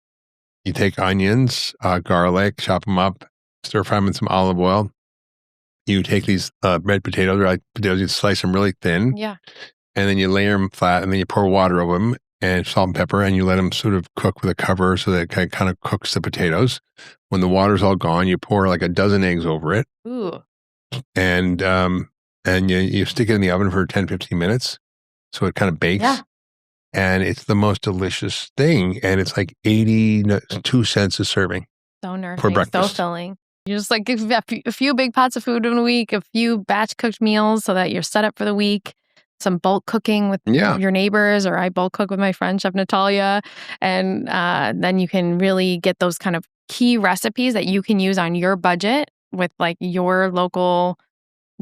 you take onions, garlic, chop them up, stir fry them in some olive oil. You take these red potatoes, or like potatoes, you slice them really thin. Yeah. And then you layer them flat, and then you pour water over them and salt and pepper, and you let them sort of cook with a cover so that it kind of cooks the potatoes. When the water's all gone, you pour like a dozen eggs over it. Ooh. And you stick it in the oven for 10, 15 minutes so it kind of bakes. Yeah. And it's the most delicious thing. And it's like 82 cents a serving. So nourishing, for breakfast. so filling. You just like a few big pots of food in a week, a few batch cooked meals so that you're set up for the week, some bulk cooking with your neighbors, or I bulk cook with my friend, Chef Natalia. And then you can really get those kind of key recipes that you can use on your budget with like your local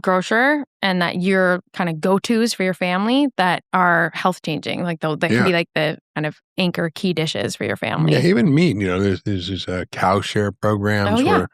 grocer, and that your kind of go-tos for your family that are health changing. Like that can be like the kind of anchor key dishes for your family. Yeah, even meat. There's these cow share programs where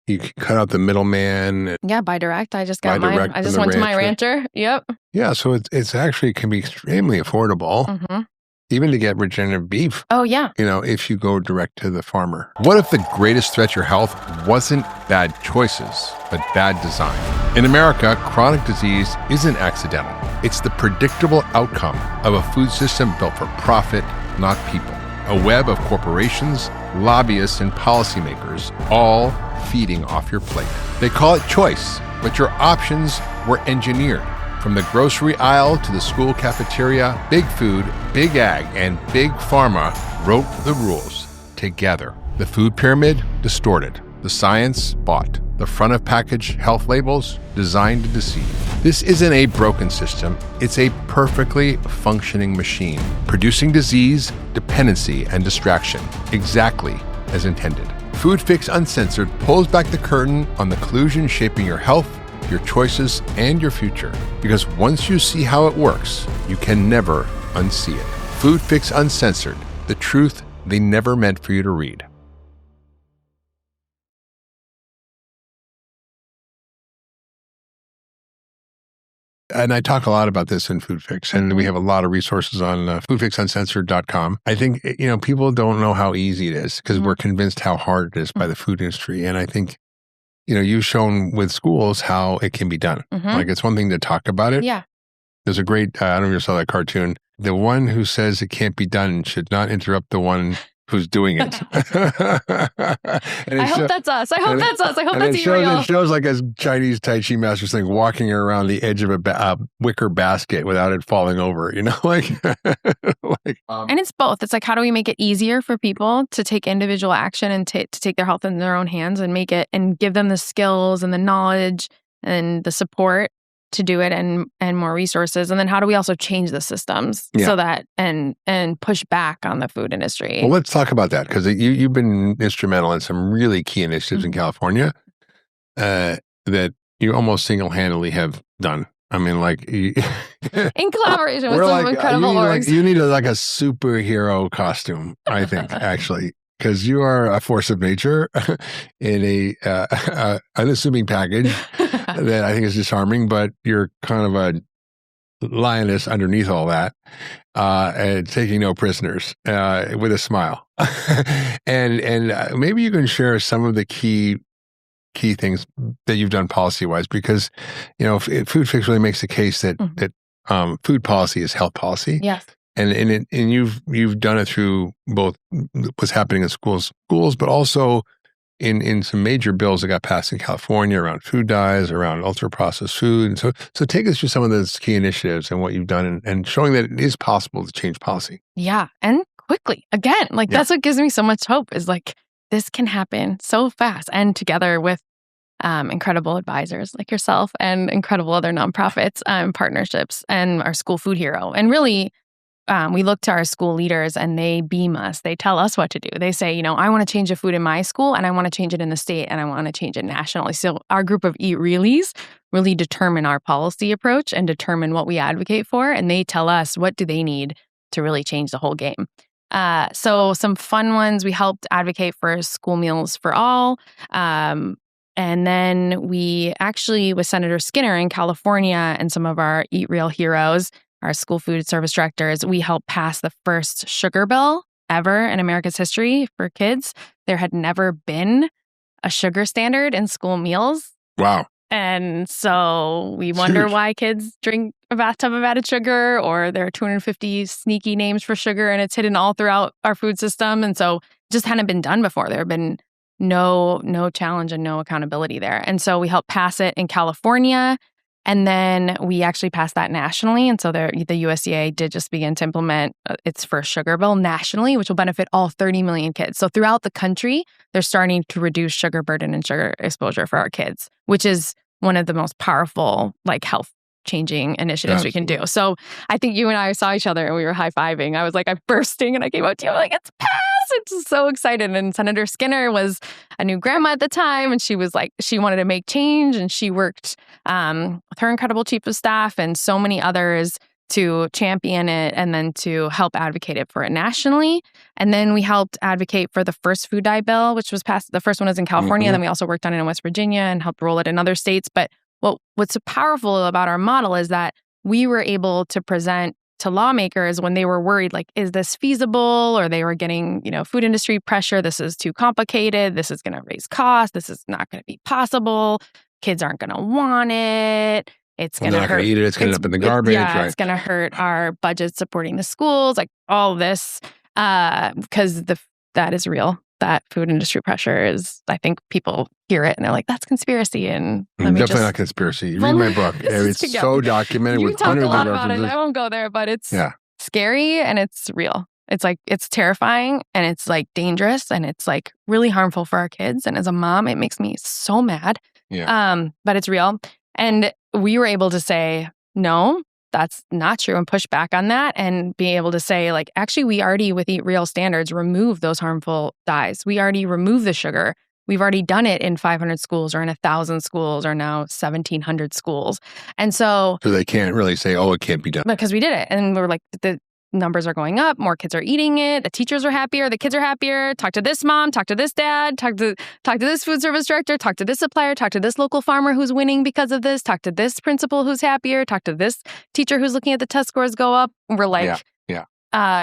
you can cut out the middleman. Yeah, Buy Direct. I just got mine. I just went to my rancher. Yep. Yeah, so it's actually can be extremely affordable, even to get regenerative beef. Oh, yeah. If you go direct to the farmer. What if the greatest threat to your health wasn't bad choices, but bad design? In America, chronic disease isn't accidental. It's the predictable outcome of a food system built for profit, not people. A web of corporations, lobbyists, and policymakers, all feeding off your plate. They call it choice, but your options were engineered. From the grocery aisle to the school cafeteria, big food, big ag, and big pharma wrote the rules together. The food pyramid distorted. The science bought. The front of package health labels designed to deceive. This isn't a broken system. It's a perfectly functioning machine, producing disease, dependency, and distraction, exactly as intended. Foodfix Uncensored pulls back the curtain on the collusion shaping your health, your choices, and your future. Because once you see how it works, you can never unsee it. Foodfix Uncensored, the truth they never meant for you to read. And I talk a lot about this in Foodfix, and we have a lot of resources on foodfixuncensored.com. I think, people don't know how easy it is because we're convinced how hard it is by the food industry. And I think, you've shown with schools how it can be done. Like it's one thing to talk about it. Yeah. There's a great, I don't know if you saw that cartoon. The one who says it can't be done should not interrupt the one who's doing it. I hope that's us. I hope that's us. I hope that's you. It shows like a Chinese Tai Chi master thing walking around the edge of a wicker basket without it falling over, and it's both. It's like, how do we make it easier for people to take individual action and to take their health in their own hands and make it and give them the skills and the knowledge and the support to do it and more resources. And then how do we also change the systems so that and push back on the food industry? Well, let's talk about that because you've been instrumental in some really key initiatives in California that you almost single-handedly have done. I mean, in collaboration with some incredible orgs. You need a superhero costume, I think, actually. Because you are a force of nature in a unassuming package that I think is disarming, but you're kind of a lioness underneath all that, and taking no prisoners with a smile. and maybe you can share some of the key things that you've done policy-wise, because Foodfix really makes the case that food policy is health policy. Yes. And you've done it through both what's happening in schools, but also in some major bills that got passed in California around food dyes, around ultra processed food. And so take us through some of those key initiatives and what you've done and showing that it is possible to change policy. Yeah, and quickly. Again, that's what gives me so much hope is this can happen so fast, and together with incredible advisors like yourself and incredible other nonprofits, partnerships, and our school food hero. And really, we look to our school leaders and they beam us. They tell us what to do. They say, I want to change the food in my school and I want to change it in the state and I want to change it nationally. So our group of Eat Reallys really determine our policy approach and determine what we advocate for. And they tell us what do they need to really change the whole game. So some fun ones, we helped advocate for school meals for all. And then we actually, with Senator Skinner in California and some of our Eat Real heroes, our school food service directors, we helped pass the first sugar bill ever in America's history for kids. There had never been a sugar standard in school meals. Wow. And so we wonder why kids drink a bathtub of added sugar, or there are 250 sneaky names for sugar and it's hidden all throughout our food system. And so it just hadn't been done before. There had been no challenge and no accountability there. And so we helped pass it in California. And then we actually passed that nationally. And so the USDA did just begin to implement its first sugar bill nationally, which will benefit all 30 million kids. So throughout the country, they're starting to reduce sugar burden and sugar exposure for our kids, which is one of the most powerful, health changing initiatives we can do. So I think you and I saw each other and we were high-fiving. I was I'm bursting, and I came up to you, I'm like, it's passed. It's so excited. And Senator Skinner was a new grandma at the time, and she was she wanted to make change, and she worked with her incredible chief of staff and so many others to champion it and then to help advocate it for it nationally. And then we helped advocate for the first food dye bill, which was passed. The first one was in California. Then we also worked on it in West Virginia and helped roll it in other states. But what's so powerful about our model is that we were able to present to lawmakers when they were worried, is this feasible? Or they were getting, food industry pressure. This is too complicated. This is going to raise costs. This is not going to be possible. Kids aren't going to want it. It's going to hurt. Eat it. It's going to end up in the garbage. Right. It's going to hurt our budget supporting the schools, all of this, because that is real. That food industry pressure is, I think people hear it and they're like, that's conspiracy. And definitely not conspiracy. Read my book. It's so documented with hundreds of references. About it. I won't go there, but it's scary and it's real. It's terrifying and it's dangerous and it's really harmful for our kids. And as a mom, it makes me so mad. Yeah. But it's real. And we were able to say, no, that's not true, and push back on that and be able to say, actually, we already, with Eat Real standards, remove those harmful dyes. We already remove the sugar. We've already done it in 500 schools or in 1,000 schools or now 1,700 schools. And so they can't really say, it can't be done. Because we did it. And we're the numbers are going up, more kids are eating it, the teachers are happier, the kids are happier. Talk to this mom, talk to this dad, talk to this food service director, talk to this supplier, talk to this local farmer who's winning because of this, talk to this principal who's happier, talk to this teacher who's looking at the test scores go up. We're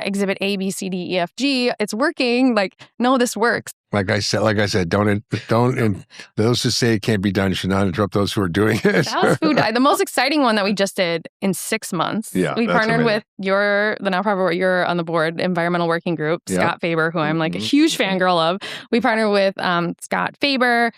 exhibit A, B, C, D, E, F, G. It's working. No, this works. Like I said, don't. Those who say it can't be done should not interrupt those who are doing it. That was food dye. The most exciting one that we just did in 6 months. Yeah, we partnered with the nonprofit where you're on the board, Environmental Working Group, Scott Faber, who I'm a huge fangirl of. We partnered with Scott Faber.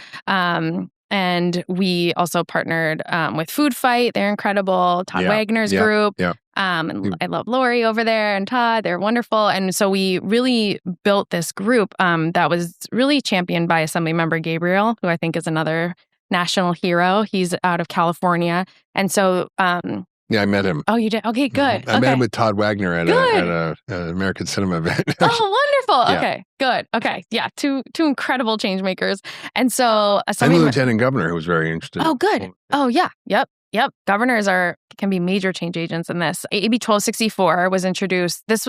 And we also partnered with Food Fight. They're incredible. Todd Wagner's group. Yeah. And I love Lori over there and Todd. They're wonderful. And so we really built this group that was really championed by Assemblymember Gabriel, who I think is another national hero. He's out of California. And so... I met him. Oh, you did? Okay, good. I met him with Todd Wagner at an American Cinema event. Oh, wonderful. Okay, good. Okay, yeah, two incredible change makers. And so... and the Lieutenant Governor, who was very interested. Oh, good. Oh, yeah. Yep. Governors can be major change agents in this. AB 1264 was introduced. It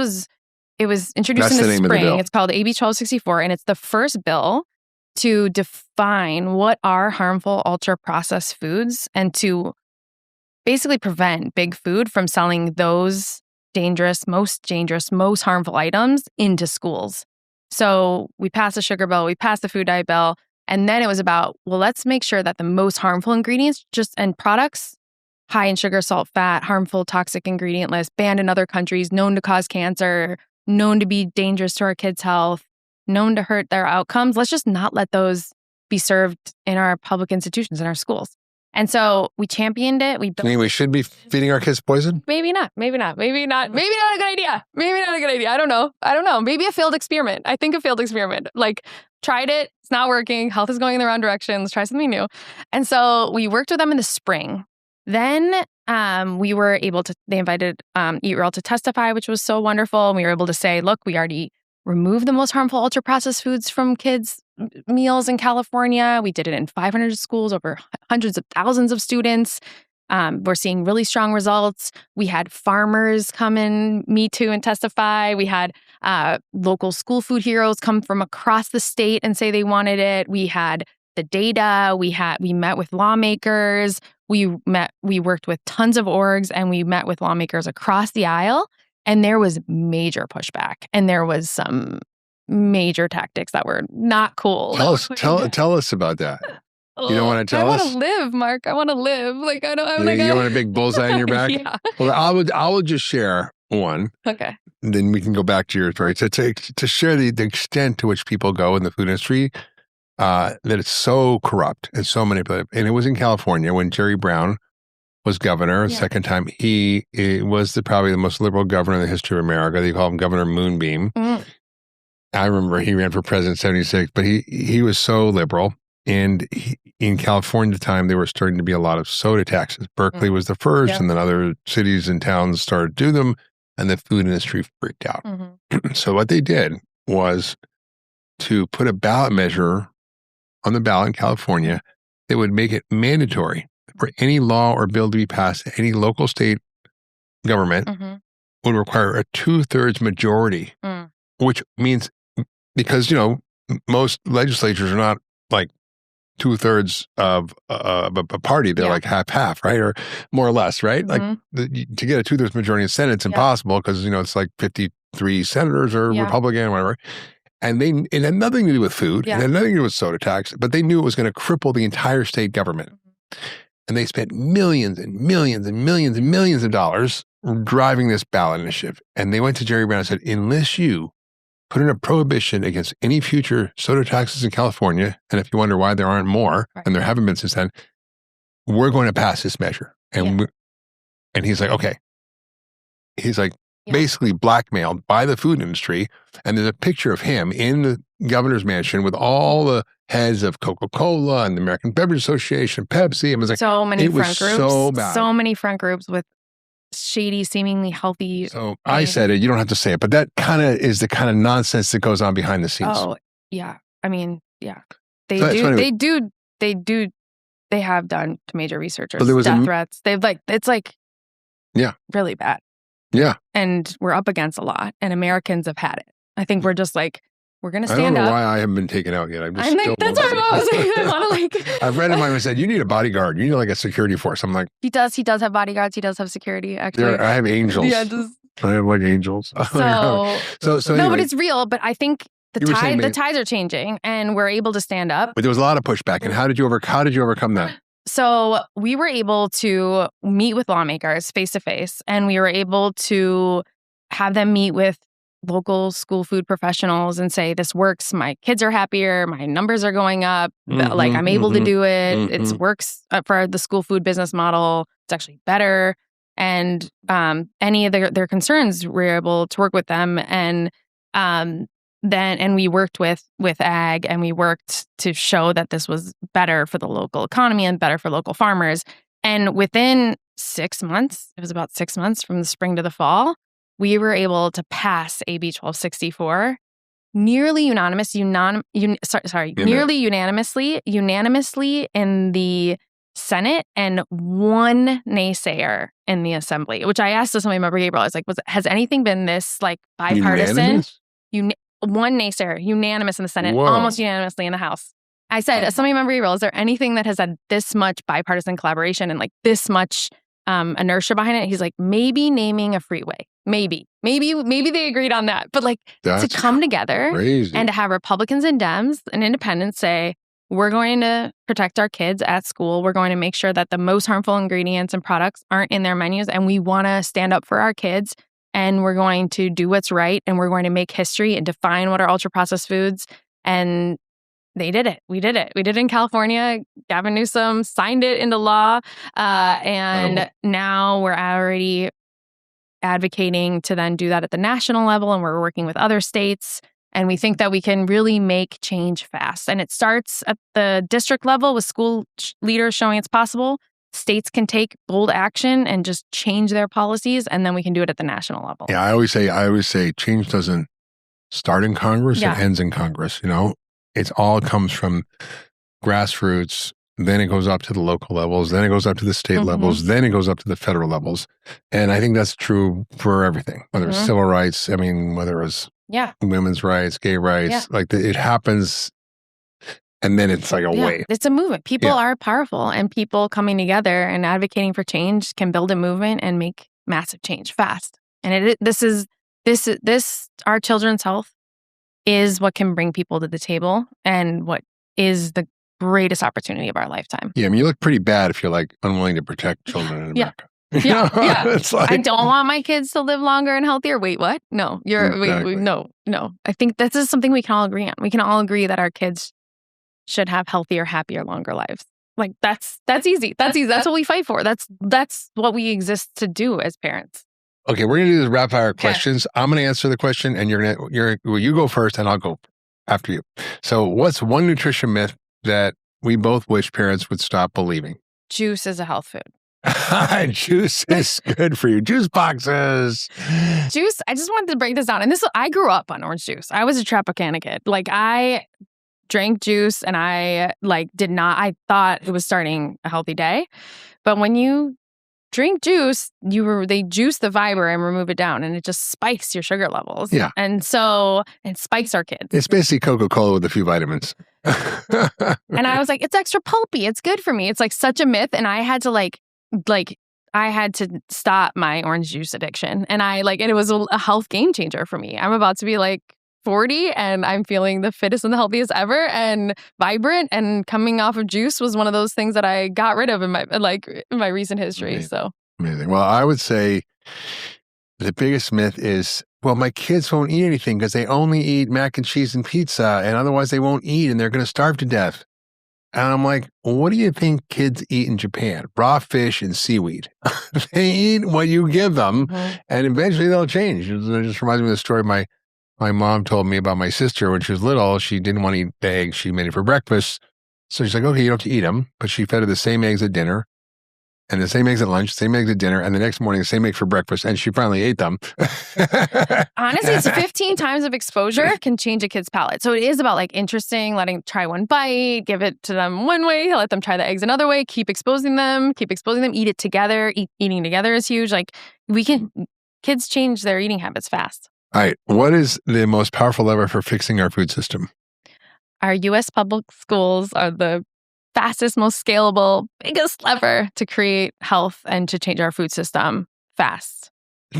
was introduced in the spring. It's called AB 1264, and it's the first bill to define what are harmful ultra-processed foods and to basically prevent Big Food from selling those most harmful items into schools. So we passed the sugar bill, we passed the food dye bill, and then it was about, let's make sure that the most harmful ingredients and products, high in sugar, salt, fat, harmful, toxic ingredient list, banned in other countries, known to cause cancer, known to be dangerous to our kids' health, known to hurt their outcomes. Let's just not let those be served in our public institutions, in our schools. And so we championed it. We should be feeding our kids poison? Maybe not. Maybe not a good idea. I don't know. Maybe a failed experiment. I think a failed experiment. Tried it. It's not working. Health is going in the wrong direction. Let's try something new. And so we worked with them in the spring. Then they invited Eat Real to testify, which was so wonderful. And we were able to say, look, we already removed the most harmful ultra-processed foods from kids' meals in California. We did it in 500 schools, over hundreds of thousands of students. We're seeing really strong results. We had farmers come in, Me Too, and testify. We had local school food heroes come from across the state and say they wanted it. We had the data. We met with lawmakers. We worked with tons of orgs, and we met with lawmakers across the aisle. And there was major pushback, and there was some major tactics that were not cool. Tell us about that. You don't want to tell us? I want to live, Mark. I want to live. Like, I don't. You want a big bullseye in your back? Yeah. Well, I will just share one. Okay. Then we can go back to your story to share the extent to which people go in the food industry. That it's so corrupt and so manipulative. And it was in California when Jerry Brown was governor. Yeah. Second time, he was probably the most liberal governor in the history of America. They call him Governor Moonbeam. Mm. I remember he ran for president in 1976, but he was so liberal. And in California at the time, there were starting to be a lot of soda taxes. Berkeley was the first, and then other cities and towns started to do them, and the food industry freaked out. Mm-hmm. So what they did was to put a ballot measure on the ballot in California that would make it mandatory for any law or bill to be passed. Any local state government would require a 2/3 majority, which means, because, most legislatures are not like 2/3 of a party. They're like half, right? Or more or less, right? Like to get a 2/3 majority in the Senate, it's impossible because, it's like 53 senators or Republican, whatever. And it had nothing to do with food. It had nothing to do with soda tax, but they knew it was going to cripple the entire state government. And they spent millions and millions and millions and millions of dollars driving this ballot initiative. And they went to Jerry Brown and said, unless you put in a prohibition against any future soda taxes in California, and if you wonder why there aren't more, and there haven't been since then, we're going to pass this measure. And and he's like, okay. He's like, basically blackmailed by the food industry. And there's a picture of him in the governor's mansion with all the heads of Coca-Cola and the American Beverage Association, Pepsi. It was like, so many front groups. So bad. So many front groups with shady, seemingly healthy. So I said it, you don't have to say it, but that kind of is the kind of nonsense that goes on behind the scenes. Oh, yeah. I mean, yeah. They have done to major researchers, but there was death threats. They've it's really bad. Yeah. And we're up against a lot, and Americans have had it. I think we're just like, we're going to stand up. I don't know why I haven't been taken out yet. I'm like, that's what I was like. I want to I've read in mine and said, you need a bodyguard. You need like a security force. I'm like. He does have bodyguards. He does have security, actually. I have angels. Yeah, I have like angels. So anyway. No, but it's real. But I think the tides are changing, and we're able to stand up. But there was a lot of pushback. And how did you overcome that? So we were able to meet with lawmakers face to face, and we were able to have them meet with local school food professionals and say, this works. My kids are happier. My numbers are going up. Like, I'm able to do it. It works for the school food business model. It's actually better. And any of their concerns, we were able to work with them. And we worked with ag, and we worked to show that this was better for the local economy and better for local farmers. And within 6 months, it was about 6 months from the spring to the fall, we were able to pass AB 1264 nearly unanimously in the Senate and one naysayer in the Assembly, which I asked this Assemblymember Gabriel. I was like, has anything been this like bipartisan? One naysayer, unanimous in the Senate, almost unanimously in the House. I said, Assemblymember Gabriel, is there anything that has had this much bipartisan collaboration and like this much inertia behind it? He's like, maybe naming a freeway. Maybe they agreed on that. But like to come together and to have Republicans and Dems and independents say, we're going to protect our kids at school. We're going to make sure that the most harmful ingredients and products aren't in their menus. And we want to stand up for our kids. And we're going to do what's right. And we're going to make history and define what are ultra-processed foods. And they did it. We did it. We did it in California. Gavin Newsom signed it into law. And now we're already advocating to then do that at the national level. And we're working with other states. And we think that we can really make change fast. And it starts at the district level with school leaders showing it's possible. States can take bold action and just change their policies, and then we can do it at the national level. Yeah, I always say change doesn't start in Congress, it ends in Congress. It all comes from grassroots then it goes up to the local levels, then it goes up to the state levels, then it goes up to the federal levels. And I think that's true for everything, whether it's civil rights, I mean, whether it's women's rights, gay rights, it happens. And then it's like a wave. It's a movement. People are powerful, and people coming together and advocating for change can build a movement and make massive change fast. And our children's health is what can bring people to the table and what is the greatest opportunity of our lifetime. Yeah, I mean, you look pretty bad if you're like unwilling to protect children in America. It's like, I don't want my kids to live longer and healthier. Wait, what? No, no. I think this is something we can all agree on. We can all agree that our kids should have healthier, happier, longer lives. Like that's easy. That's easy. That's what we fight for. That's what we exist to do as parents. Okay, we're gonna do this rapid fire questions. I'm gonna answer the question, and you go first, and I'll go after you. So, what's one nutrition myth that we both wish parents would stop believing? Juice is a health food. Juice is good for you. Juice boxes. Juice. I just wanted to break this down. And I grew up on orange juice. I was a Tropicana kid. Like I drank juice, and I I thought it was starting a healthy day. But when you drink juice, they juice the fiber and remove it down, and it just spikes your sugar levels. Yeah. And so it spikes our kids. It's basically Coca-Cola with a few vitamins. And I was like, it's extra pulpy. It's good for me. It's like such a myth. And I had to I had to stop my orange juice addiction. And and it was a health game changer for me. I'm about to be 40, and I'm feeling the fittest and the healthiest ever and vibrant, and coming off of juice was one of those things that I got rid of in my recent history. Amazing. So amazing. Well, I would say the biggest myth is, well, my kids won't eat anything because they only eat mac and cheese and pizza, and otherwise they won't eat and they're going to starve to death. And I'm like, well, what do you think kids eat in Japan? Raw fish and seaweed. They eat what you give them, and eventually they'll change. It just reminds me of the story my mom told me about my sister when she was little. She didn't want to eat the eggs. She made it for breakfast. So she's like, okay, you don't have to eat them. But she fed her the same eggs at dinner, and the same eggs at lunch, same eggs at dinner, and the next morning, the same egg for breakfast. And she finally ate them. Honestly, it's 15 times of exposure can change a kid's palate. So it is about interesting, try one bite, give it to them one way, let them try the eggs another way, keep exposing them, eat it together. Eating together is huge. Kids change their eating habits fast. All right. What is the most powerful lever for fixing our food system? Our U.S. public schools are the fastest, most scalable, biggest lever to create health and to change our food system fast.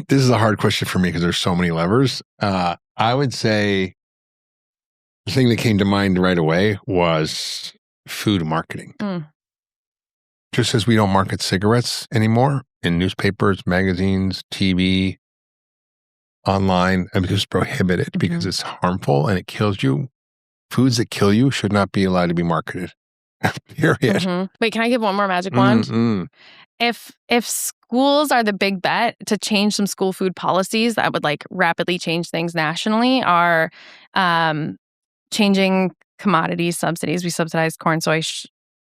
This is a hard question for me because there's so many levers. I would say the thing that came to mind right away was food marketing. Just as we don't market cigarettes anymore in newspapers, magazines, TV, online, and because it's prohibited because it's harmful and it kills you. Foods that kill you should not be allowed to be marketed. Period. Wait, can I give one more magic wand? If schools are the big bet to change some school food policies that would rapidly change things nationally, are changing commodity subsidies. We subsidize corn, soy,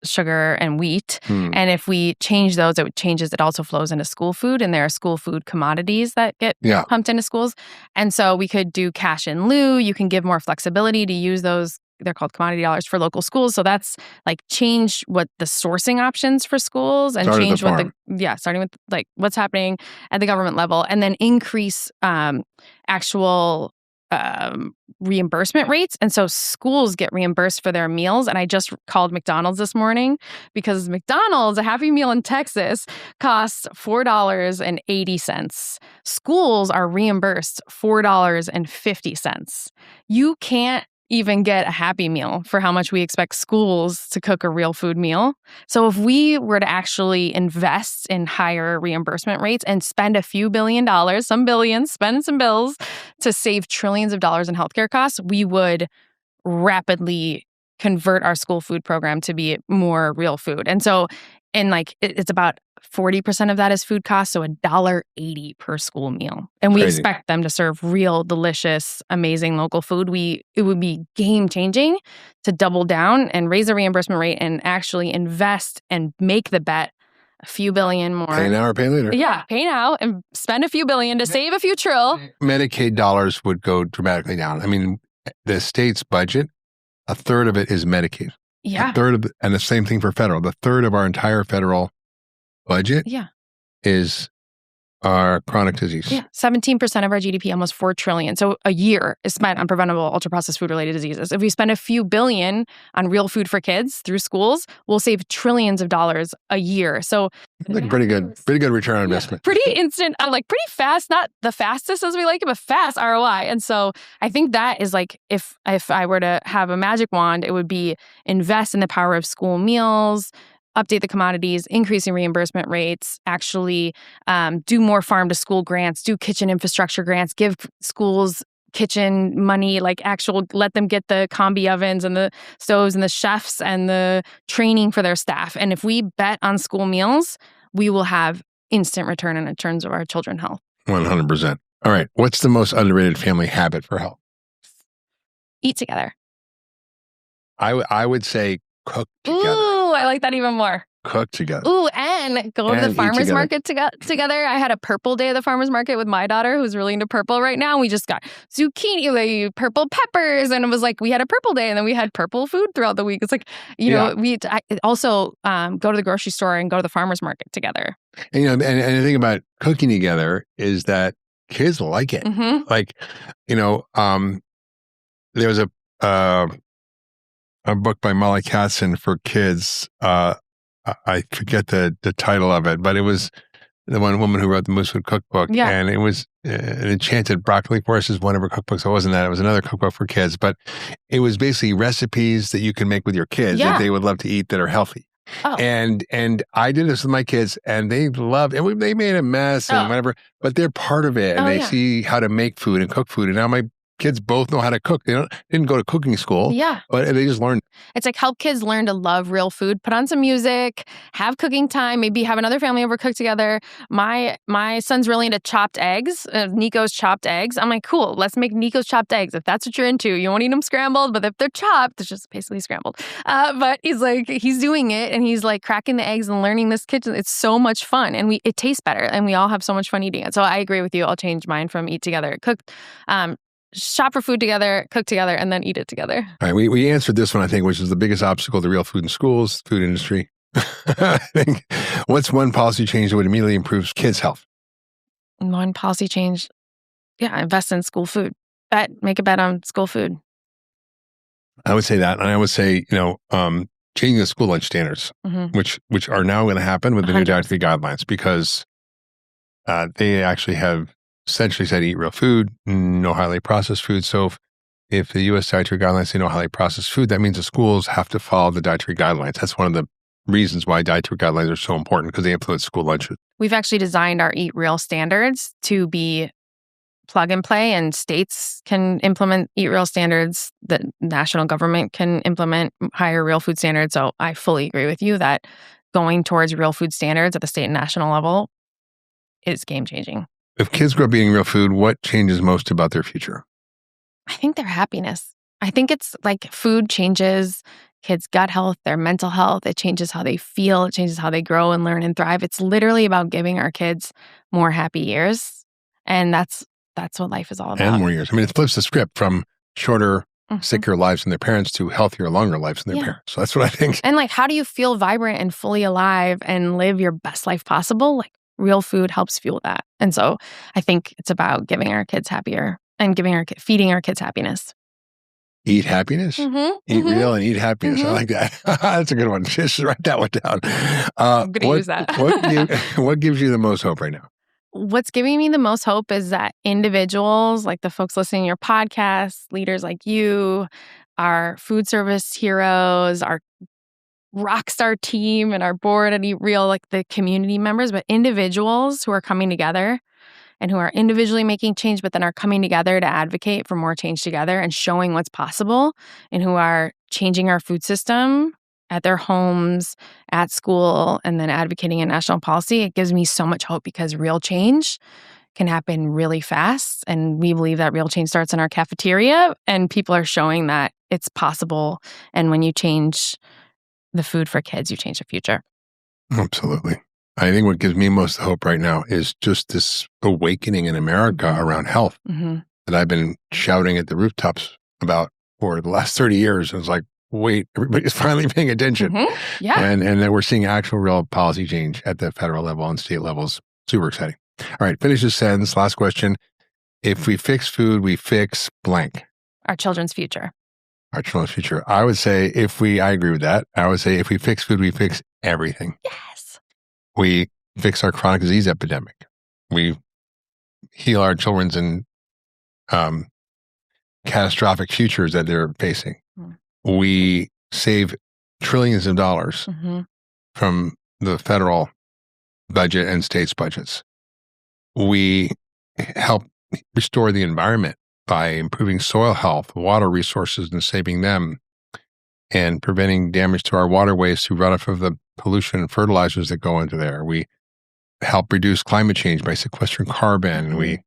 sugar, and wheat. And if we change those, it also flows into school food, and there are school food commodities that get pumped into schools. And so we could do cash in lieu. You can give more flexibility to use those. They're called commodity dollars for local schools. So that's change what the sourcing options for schools and change what starting with what's happening at the government level, and then increase actual reimbursement rates. And so schools get reimbursed for their meals. And I just called McDonald's this morning because McDonald's, a Happy Meal in Texas, costs $4.80. Schools are reimbursed $4.50. You can't even get a Happy Meal for how much we expect schools to cook a real food meal. So if we were to actually invest in higher reimbursement rates and spend a few $1 billion, some billions, spend some bills to save trillions of dollars in healthcare costs, we would rapidly convert our school food program to be more real food. And so it's about 40% of that is food costs, so $1.80 per school meal. And we expect them to serve real, delicious, amazing local food. It would be game-changing to double down and raise the reimbursement rate and actually invest and make the bet a few billion more. Pay now or pay later. Yeah, pay now and spend a few billion to save a few trill. Medicaid dollars would go dramatically down. I mean, the state's budget, a third of it is Medicaid. Yeah. And the same thing for federal. The third of our entire federal budget is our chronic disease. Yeah. 17% of our GDP, almost $4 trillion. So a year is spent on preventable ultra-processed food-related diseases. If we spend a few billion on real food for kids through schools, we'll save trillions of dollars a year. So like pretty good return on investment. Pretty instant, like pretty fast, not the fastest as we like it, but fast ROI. And so I think that is like, if I were to have a magic wand, it would be invest in the power of school meals, update the commodities, increasing reimbursement rates, actually do more farm to school grants, do kitchen infrastructure grants, give schools kitchen money, like let them get the combi ovens and the stoves and the chefs and the training for their staff. And if we bet on school meals, we will have instant return in terms of our children's health. 100%. All right. What's the most underrated family habit for health? Eat together. I would say cook together. Ooh, I like that even more. Cook together. Ooh, and go to the farmer's market together. I had a purple day at the farmer's market with my daughter, who's really into purple right now. We just got zucchini, like purple peppers, and it was like we had a purple day, and then we had purple food throughout the week. It's like, I also go to the grocery store and go to the farmer's market together. And and the thing about cooking together is that kids like it. Mm-hmm. Like, there was a book by Molly Katzen for kids. I forget the title of it, but it was the one woman who wrote the Moose Food Cookbook. Yeah. And it was an Enchanted Broccoli Forest is one of her cookbooks. It wasn't that. It was another cookbook for kids. But it was basically recipes that you can make with your kids that they would love to eat that are healthy. Oh. And I did this with my kids, and they loved it. They made a mess and whatever, but they're part of it. And they see how to make food and cook food. And now my kids both know how to cook. They didn't go to cooking school, but they just learned. It's like help kids learn to love real food. Put on some music, have cooking time, maybe have another family over, cook together. My son's really into chopped eggs, Nico's chopped eggs. I'm like, cool, let's make Nico's chopped eggs. If that's what you're into, you won't eat them scrambled, but if they're chopped, it's just basically scrambled. But he's doing it, and he's like cracking the eggs and learning this kitchen. It's so much fun, and it tastes better, and we all have so much fun eating it. So I agree with you. I'll change mine from eat together, cook. Shop for food together, cook together, and then eat it together. All right, we answered this one, I think, which is the biggest obstacle to real food in schools, food industry. I think, what's one policy change that would immediately improve kids' health? One policy change, invest in school food. Make a bet on school food. I would say that, and I would say, changing the school lunch standards, which are now going to happen with the 100%. New dietary guidelines, because they actually have essentially said eat real food, no highly processed food. So if the U.S. dietary guidelines say no highly processed food, that means the schools have to follow the dietary guidelines. That's one of the reasons why dietary guidelines are so important, because they influence school lunches. We've actually designed our Eat Real standards to be plug and play, and states can implement Eat Real standards. The national government can implement higher real food standards. So I fully agree with you that going towards real food standards at the state and national level is game changing. If kids grow up eating real food, what changes most about their future? I think their happiness. I think it's like food changes kids' gut health, their mental health. It changes how they feel. It changes how they grow and learn and thrive. It's literally about giving our kids more happy years. And that's what life is all about. And more years. I mean, it flips the script from shorter, sicker lives than their parents to healthier, longer lives than their parents. So that's what I think. And like, how do you feel vibrant and fully alive and live your best life possible? Like, real food helps fuel that. And so I think it's about giving our kids happier and feeding our kids happiness. Eat happiness? Eat real and eat happiness. I like that. That's a good one. Just write that one down. I'm going to use that. What gives you the most hope right now? What's giving me the most hope is that individuals, like the folks listening to your podcast, leaders like you, our food service heroes, our rockstar team and our board and Eat Real, like the community members, but individuals who are coming together and who are individually making change, but then are coming together to advocate for more change together and showing what's possible, and who are changing our food system at their homes, at school, and then advocating in national policy. It gives me so much hope, because real change can happen really fast. And we believe that real change starts in our cafeteria, and people are showing that it's possible. And when you change the food for kids, you change the future. Absolutely. I think what gives me most hope right now is just this awakening in America around health that I've been shouting at the rooftops about for the last 30 years. It's like, wait, everybody's finally paying attention. Mhm. Yeah. And then we're seeing actual real policy change at the federal level and state levels. Super exciting. All right, finish this sentence. Last question. If we fix food, we fix blank. Our children's future. Our children's future. I would say I agree with that. I would say if we fix food, we fix everything. Yes. We fix our chronic disease epidemic. We heal our children's and catastrophic futures that they're facing. We save trillions of dollars from the federal budget and states' budgets. We help restore the environment by improving soil health, water resources, and saving them, and preventing damage to our waterways through runoff of the pollution and fertilizers that go into there. We help reduce climate change by sequestering carbon. We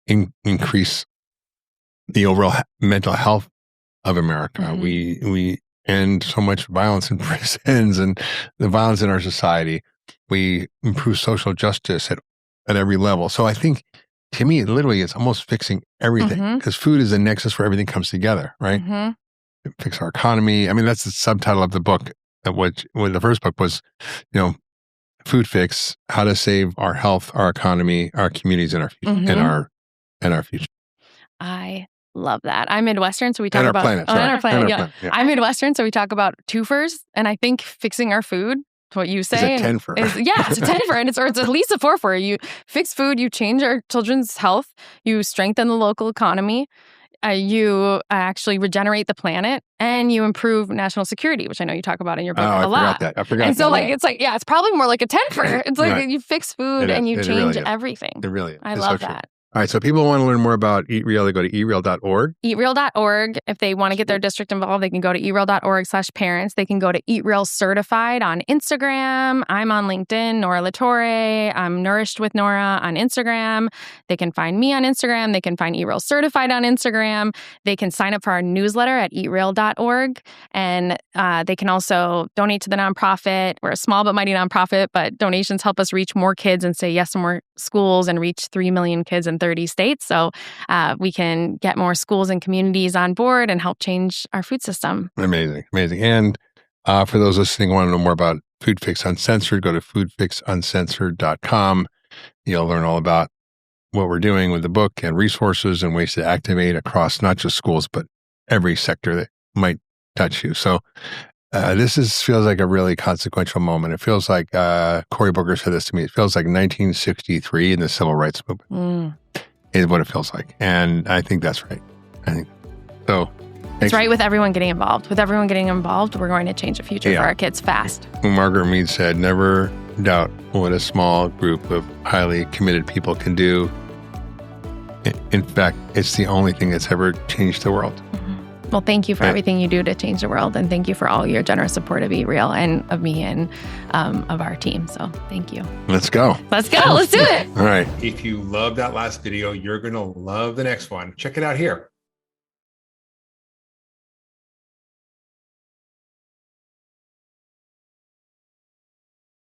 increase the overall mental health of America. We end so much violence in prisons and the violence in our society. We improve social justice at every level. So I think, to me, literally, it's almost fixing everything, because food is the nexus where everything comes together, right? Fix our economy. I mean, that's the subtitle of the book, when the first book was, Foodfix: How to Save Our Health, Our Economy, Our Communities, and Our future, and our future. I love that. I'm Midwestern, so we talk And our about planet, and our planet. planet, yeah. I'm Midwestern, so we talk about twofers, and I think fixing our food, what you say, It's a tenfer. it's a tenfer, and it's at least a fourfer. You fix food, you change our children's health, you strengthen the local economy, you actually regenerate the planet, and you improve national security, which I know you talk about in your book a lot. I forgot And so, that. it's probably more like a tenfer. It's like Right. you fix food and you It change really is. everything. It really is. I It's love so true. that. All right, so people want to learn more about Eat Real, they go to eatreal.org. Eatreal.org. If they want to get their district involved, they can go to eatreal.org/parents. They can go to Eat Real Certified on Instagram. I'm on LinkedIn, Nora LaTorre. I'm Nourished with Nora on Instagram. They can find me on Instagram. They can find Eat Real Certified on Instagram. They can sign up for our newsletter at eatreal.org. And they can also donate to the nonprofit. We're a small but mighty nonprofit, but donations help us reach more kids and say yes to more schools and reach 3 million kids in 30 states. So we can get more schools and communities on board and help change our food system. Amazing. And for those listening who want to know more about Foodfix Uncensored, go to foodfixuncensored.com. You'll learn all about what we're doing with the book and resources and ways to activate across not just schools, but every sector that might touch you. So this feels like a really consequential moment. It feels like, Cory Booker said this to me, it feels like 1963 in the civil rights movement is what it feels like. And I think that's right. I think so. It's right with everyone getting involved. With everyone getting involved, we're going to change the future for our kids fast. Margaret Mead said, never doubt what a small group of highly committed people can do. In fact, it's the only thing that's ever changed the world. Well, thank you for everything you do to change the world. And thank you for all your generous support of Eat Real and of me and of our team. So thank you. Let's go. Let's go. Let's do it. All right. If you love that last video, you're going to love the next one. Check it out here.